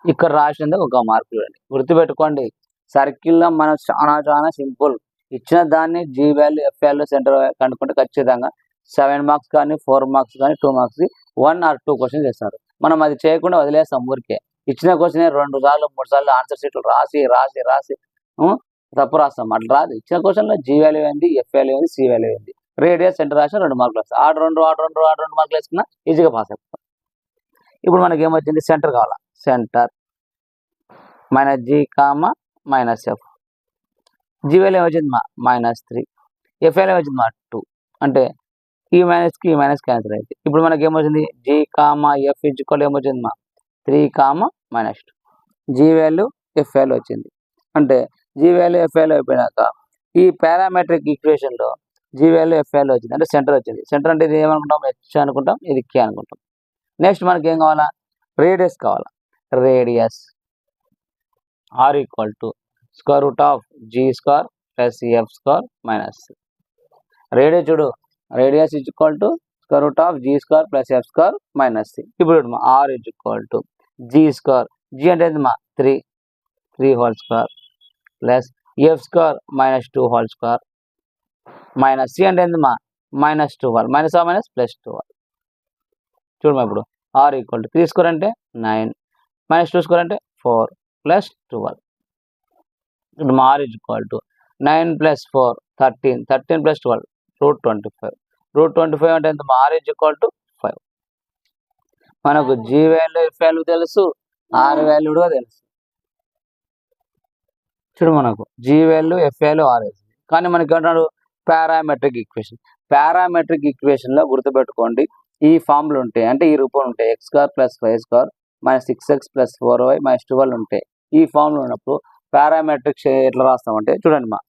ఇక్కడ రాసినందుకు ఒక మార్క్ చూడండి. గుర్తుపెట్టుకోండి, సర్కిల్లో మనం చాలా సింపుల్. ఇచ్చిన దాన్ని g value f value centre కనుక్కుంటే ఖచ్చితంగా 7 మార్క్స్ కానీ 4 మార్క్స్ కానీ 2 మార్క్స్ 1 or 2 క్వశ్చన్స్ ఇస్తారు. మనం అది చేయకుండా వదిలేస్తాం. ఊరికే ఇచ్చిన క్వశ్చన్ 2 సార్లు 3 సార్లు ఆన్సర్ షీట్లు రాసి తప్పు రాస్తాం. అట్లా రాదు. ఇచ్చిన క్వశ్చన్లో g వాల్యూ ఏంది, f వాల్యూ ఏంది, c వాల్యూ ఏంది, రేడియస్ సెంటర్ రాసి 2 మార్కులు వస్తాయి. ఆడ 2 మార్కులు వేసుకున్నా ఈజీగా పాస్ అయిపోతాం. ఇప్పుడు మనకి ఏమొచ్చింది, సెంటర్ కావాలా. Centre -g, -f. g value ఏమొచ్చింది -3, f వాల్యూ ఏమొచ్చింది 2. అంటే ఈ మైనస్కి ఈ మైనస్ క్యాన్సిల్ అయితే ఇప్పుడు మనకి ఏమొచ్చింది, g, f ఈక్వల్ ఏమొచ్చింది 3, -2. g వాల్యూ f వాల్యూ వచ్చింది. అంటే g వాల్యూ f వాల్యూ అయిపోయినాక ఈ పారామెట్రిక్ ఈక్వేషన్లో g వాల్యూ f వాల్యూ వచ్చింది. అంటే సెంటర్ వచ్చింది. సెంటర్ అంటే ఇది ఏమనుకుంటాం, h అనుకుంటాం, ఇది k అనుకుంటాం. నెక్స్ట్ మనకి ఏం కావాలా, రేడియస్ కావాలా. Radius r equal to √g² + f² - c. Radius చూడు, radius is equal to square root of G square plus F square minus C. ఇప్పుడు R is equal to G square, G అంటే ఏంటమ్మా 3 whole square plus F square minus 2 whole square minus C అంటే ఏంటమ్మా -12 minus are minus plus 12. చూడమ్మా ఇప్పుడు R equal to 3 square అంటే 9 minus 2 square అంటే 4 plus 12. ఇప్పుడు R is equal to 9 plus 4 13 plus 12 √25 అంటే ఎంత? R is equal to 5. మనకు జీ వాల్యూ ఎఫ్ వాల్యూ తెలుసు, ఆర్ వాల్యూ కూడా తెలుసు. చూడు మనకు G value F value R వేసింది, కానీ మనకి ఏమంటున్నాడు పారామెట్రిక్ ఈక్వేషన్. పారామెట్రిక్ ఈక్వేషన్లో గుర్తుపెట్టుకోండి, ఈ ఫామ్లు ఉంటాయి, అంటే ఈ రూపంలో ఉంటాయి. X square plus why square minus 6x plus 4y minus 12 ఉంటాయి. ఈ ఫామ్లో ఉన్నప్పుడు పారామెట్రిక్ ఎట్లా రాస్తామంటే చూడండి మా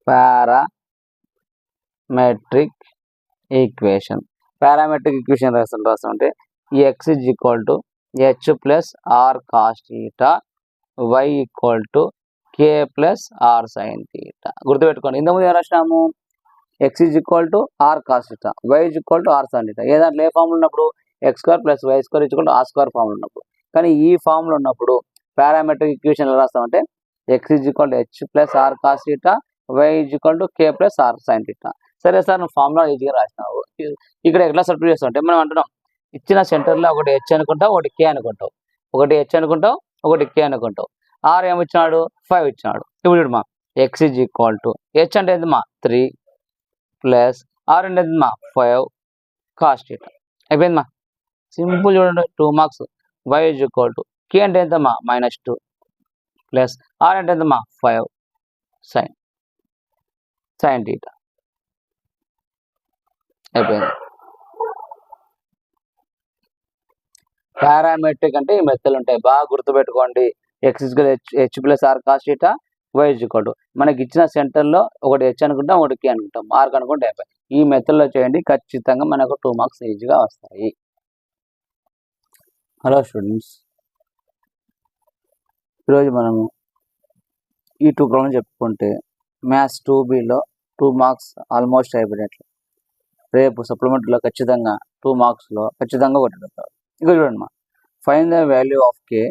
పారామెట్రిక్ ఈక్వేషన్ రాస్తామంటే ఈ X is equal to H plus R cos theta, Y equal to K plus R sine theta. గుర్తుపెట్టుకోండి, ఇంతకుముందు ఏం రాసినాము? X is equal to R cos theta, Y is equal to R sine theta. ఏ దాంట్లో ఏ ఫామ్లో ఉన్నప్పుడు X square plus why square equal to are square ఫామ్లో ఉన్నప్పుడు. కానీ ఈ ఫామ్లో ఉన్నప్పుడు పారామెట్రిక్ ఈక్వేషన్ ఎలా రాస్తామంటే X is equal to H plus R cos theta, Y is equal to K plus R sine theta. సరే సార్, నువ్వు ఫార్ములా ఈజీగా రాసినావు. ఇక్కడ ఎట్లా సబ్స్టిట్యూట్ చేస్తావు అంటే మనం అంటున్నాం ఇచ్చిన సెంటర్లో ఒకటి హెచ్ అనుకుంటావు, ఒకటి కే అనుకుంటావు, ఒకటి హెచ్ అనుకుంటావు, ఒకటి కే అనుకుంటావు. ఆర్ ఏమి ఇచ్చినాడు? 5 ఇచ్చినాడు. ఇప్పుడు చూడమా X is equal to H అంటే ఏంటమ్మా 3 ప్లస్ ఆర్ అంటే ఏంటమ్మా 5 కాస్ థీటా. అయిపోయిందమ్మా, సింపుల్. చూడండి 2 marks. Y is equal to K అంటే ఎంతమ్మా -2 ప్లస్ ఆర్ అంటే ఎంతమ్మా 5 సైన్ థీటా. అయిపోయింది. పారామెట్రిక్ అంటే ఈ మెథడ్లు ఉంటాయి, బాగా గుర్తుపెట్టుకోండి. X equal H plus R cos theta, Y is equal to మనకి ఇచ్చిన సెంటర్లో ఒకటి హెచ్ అనుకుంటాం, ఒకటి కే అనుకుంటాం, ఆర్ కనుకుంటే అయిపోయి. ఈ మెథడ్లో చేయండి, ఖచ్చితంగా మనకు 2 మార్క్స్ ఈజీగా వస్తాయి. హలో స్టూడెంట్స్, ఈరోజు మనము ఈ 2 ప్రాబ్లమ్ చెప్పుకుంటే మ్యాథ్స్ 2Bలో 2 మార్క్స్ ఆల్మోస్ట్ అయిపోయినట్లు. రేపు సప్లిమెంటరీలో ఖచ్చితంగా 2 మార్క్స్లో ఖచ్చితంగా కొట్టేస్తారు. ఇక చూడండి మా find the value of k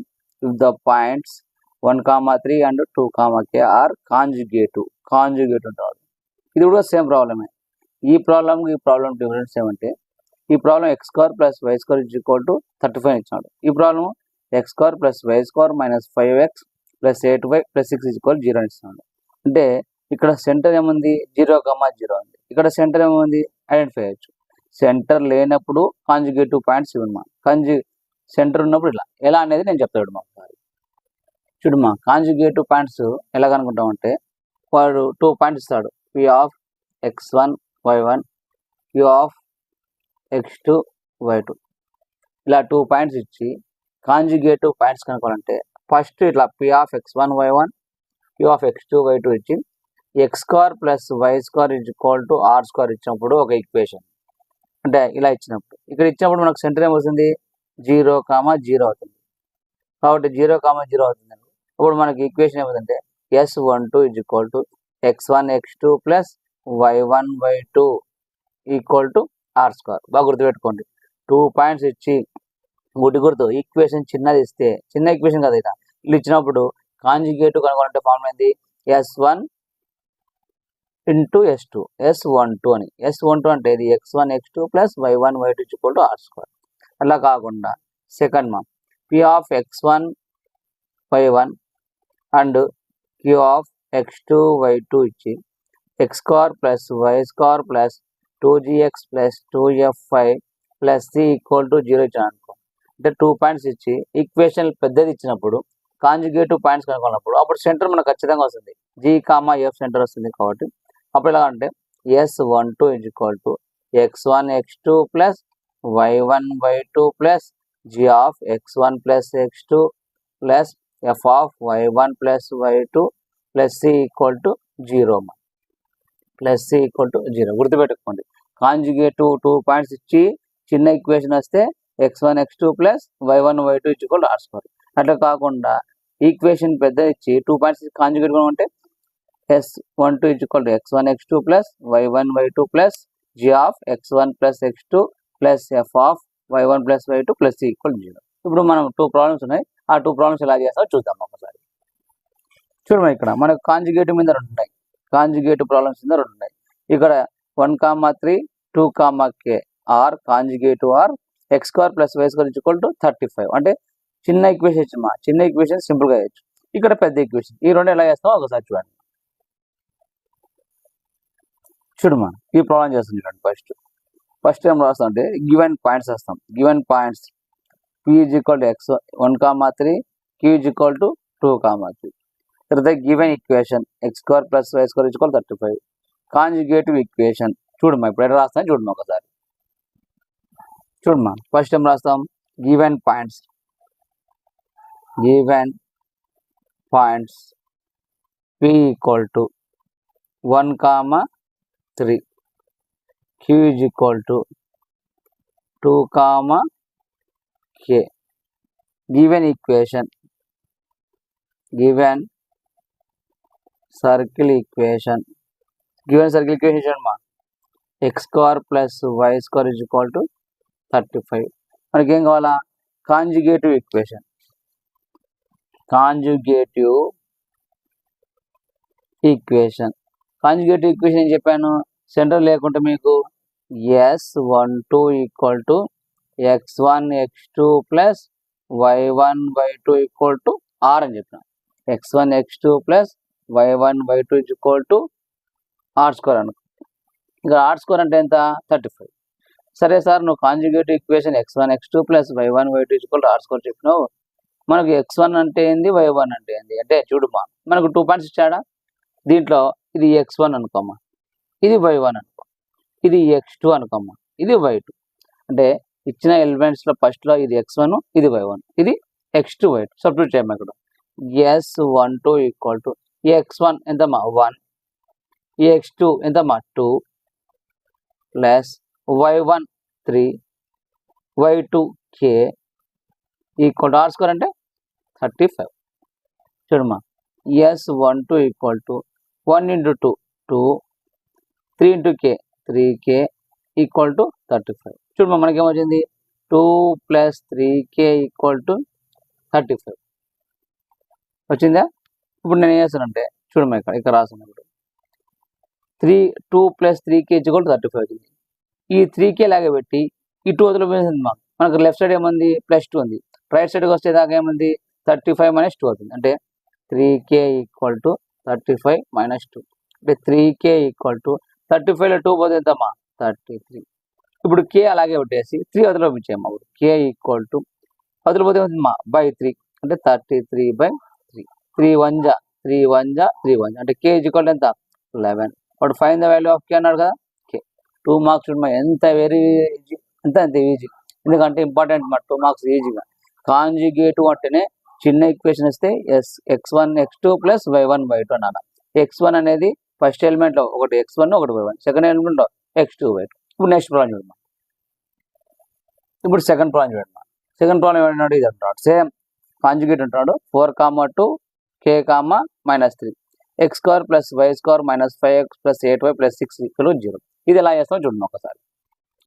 if the points 1,3 and 2,k are conjugative ఉంటారు. ఇది కూడా సేమ్ ప్రాబ్లమే. ఈ ప్రాబ్లం డిఫరెన్స్ ఏమంటే ఈ problem x square plus why square is equal to 35 ఇచ్చాడు. ఈ problem x square plus why square minus 5x plus 8y plus 6 is equal 0 ఇస్తున్నాడు. అంటే ఇక్కడ సెంటర్ ఏముంది 0,0 ఉంది, ఇక్కడ సెంటర్ ఏముంది ఐడెంటిఫై చేయొచ్చు. సెంటర్ లేనప్పుడు కాంజుగేటివ్ పాయింట్స్ ఇవ్వమా, సెంటర్ ఉన్నప్పుడు ఎలా అనేది నేను చెప్తాడు మా. చూడమ్మా కాంజుగేటివ్ పాయింట్స్ ఎలా కనుక్కుంటామంటే వాడు 2 పాయింట్స్ ఇస్తాడు, p of x1 y1 p of x2 y2. ఇలా 2 పాయింట్స్ ఇచ్చి కాంజుగేటివ్ పాయింట్స్ కనుక్కోవాలంటే ఫస్ట్ ఇట్లా p of x1 y1 p of x2 y2 ఇచ్చి x square plus why square is equal to are square ఇచ్చినప్పుడు ఒక equation. అంటే ఇలా ఇచ్చినప్పుడు ఇక్కడ ఇచ్చినప్పుడు మనకు సెంటర్ ఏమవుతుంది 0,0 అవుతుంది. కాబట్టి 0,0 అవుతుంది. ఇప్పుడు మనకి ఈక్వేషన్ ఏమవుతుందంటే S12 is equal to x1 x2 plus y1 y2 equal to are square. బాగా గుర్తుపెట్టుకోండి, 2 పాయింట్స్ ఇచ్చి గుర్తు ఈక్వేషన్ చిన్నది ఇస్తే, చిన్న ఈక్వేషన్ కదా ఇక ఇల్లు ఇచ్చినప్పుడు కాంజుగేటివ్ కనుగొనంటే ఫార్ములా ఏంది S1 ఇంటూ S2 S12 అని. S12 అంటే ఇది x1 x2 plus y1 y2 equal to are square. అలా కాకుండా సెకండ్ మా p of x1 y1 and q of x2 y2 ఇచ్చి x square plus why square plus 2gx plus 2fy plus c equal to 0 ఇచ్చాను అనుకో. అంటే 2 points ఇచ్చి equation పెద్దది ఇచ్చినప్పుడు కాంజుగేటివ్ పాయింట్స్ కనుక్కున్నప్పుడు అప్పుడు సెంటర్ మనకు ఖచ్చితంగా వస్తుంది, g,f సెంటర్ వస్తుంది. కాబట్టి అప్పుడు ఎలా అంటే S12 is equal to x1 x2 plus y1 y2 plus g of x1 plus x2 plus f of y1 plus y2 plus c equal to 0 plus c equal to 0. గుర్తుపెట్టుకోండి, conjugative 2 points ఇచ్చి చిన్న equation వస్తే x1 x2 plus y1 y2 equal to are square. అట్లా కాకుండా equation పెద్ద ఇచ్చి 2 points conjugate అంటే S12 is equal to x1 x2 plus y1 y2 plus g of x1 plus x2 plus f of y1 plus y2 plus c equal to 0. ఇప్పుడు మనం 2 problems ఉన్నాయి. ఆ 2 problems ఎలా చేస్తామో చూద్దాం ఒకసారి. చూడమ్మా, ఇక్కడ మనకు కాంజుగేట్ మీద 2 ఉన్నాయి. కాంజుగేట్ ప్రాబ్లమ్స్ మీద 2 ఉన్నాయి. ఇక్కడ 1,3 2, k are conjugate are x square plus y square equal to 35. అంటే చిన్న ఈక్వేషన్ ఇచ్చమ్మా, చిన్న ఈక్వేషన్ సింపుల్ గా చేయొచ్చు. ఇక్కడ పెద్ద ఈక్వేషన్, ఈ రెండు ఎలా చేస్తామో ఒకసారి చూడండి. చూడమ్మా, ఈ ప్రాబ్లం చేస్తుంది చూడండి. ఫస్ట్ ఏం రాస్తాం అంటే గివెన్ పాయింట్స్ వస్తాం. Given points p is equal to x 1,3 q is equal to 2,3. తర్వాత given equation x square plus y square equal 35. Conjugative equation చూడమ్మా, ఇప్పుడు ఎలా రాస్తాం చూడమ్మా ఒకసారి. చూడమ్మా, ఫస్ట్ ఏం రాస్తాం, given points p equal to 1,3 q is equal to 2, k. Given equation, given circle equation x square plus y square is equal to 35. మనకి ఏం కావాలా, కాంజుగేటివ్ ఈక్వేషన్. కాంజుగేటివ్ ఈక్వేషన్ ఏం చెప్పాను, సెంటర్ లేకుంటే మీకు S12 equal to x1 x2 plus y1 y2 equal to r అని చెప్పిన. x1 x2 plus y1 y2 equal to r square అనుకో. ఇంకా r స్క్వేర్ అంటే ఎంత, 35. సరే సార్, నువ్వు conjugative equation x1 x2 plus y1 y2 equal to r square చెప్పినావు. మనకు x1 అంటే ఏంది, y1 అంటే ఏంది అంటే చూడుమా, మనకు 2 పాయింట్స్ ఇచ్చాడా. దీంట్లో ఇది x1 అనుకోమ్మా, ఇది y1 అనుకో, ఇది x2 అనుకోమ్మా, ఇది y2. అంటే ఇచ్చిన ఎలిమెంట్స్ లో ఫస్ట్ లో ఇది x1 ఇది y1 ఇది x2 y2 సబ్స్టిట్యూట్ చేయమ్మా. ఇక్కడ S12 ఈక్వల్ టు x1 ఎంతమ్మా 1, x2 ఎంతమ్మా 2 plus y1 3 y2 k equal to r square అంటే 35. చూడమ్మా, S12 equal to 1 into 2 2 3 into k 3k equal to 35. చూడమ్మా, మనకి ఏమొచ్చింది 2 ప్లస్ 3k ఈక్వల్ టు 35 వచ్చిందా. ఇప్పుడు నేను ఏం చేస్తానంటే చూడమ్మా, ఇక్కడ రాస్తున్నప్పుడు 2 ప్లస్ 3k ఈక్వల్ టు 35 వచ్చింది. ఈ 3k లాగా పెట్టి ఈ 2 వదిలిపోయింది. మనకు లెఫ్ట్ సైడ్ ఏముంది, +2 ఉంది. రైట్ సైడ్కి వస్తే దాకా ఏముంది 35 - 2 అవుతుంది. అంటే 3k ఈక్వల్ టు 35 - 2 అంటే 3k ఈక్వల్ టు 35లో 2 పోతే ఎంతమ్మా 33. ఇప్పుడు k అలాగే పెట్టేసి 3 వదిలిపించేయమ్మా. ఇప్పుడు k ఈక్వల్ టు వదిలిపోతే ఏమవుతుందమ్మా /3 అంటే 33/3. 3 1 జా 3 1 జా 3 1 అంటే k ఈక్వల్ ఎంత 11. వాడు find the value of k అన్నాడు కదా, k 2 మార్క్స్ చూడమ్మా, ఎంత వెరీ ఈజీ, అంత ఈజీ. ఎందుకంటే ఇంపార్టెంట్ మా 2 మార్క్స్ ఈజీగా. కాంజుగేటివ్ అంటేనే చిన్న ఈక్వేషన్ ఇస్తే x1 x2 plus y1 y2 అన్నాను. x1 అనేది ఫస్ట్ ఎలిమెంట్ లో ఒకటి x1 ఒకటి y1, సెకండ్ ఎలిమెంట్ లో x2 y2. ఇప్పుడు నెక్స్ట్ ప్రాబ్లం చూడమ్మా. ఇప్పుడు సెకండ్ ప్రాబ్లం చూడమ్మా. సెకండ్ ప్రాబ్లం ఏమన్నాడు, ఇది అంటున్నాడు సేమ్ కాంజుగేట్ అంటున్నాడు. 4, 2 k, -3 x square plus y square -5x plus 8y plus 6 equal 0. ఇది ఎలా చేస్తామో చూడండి ఒకసారి.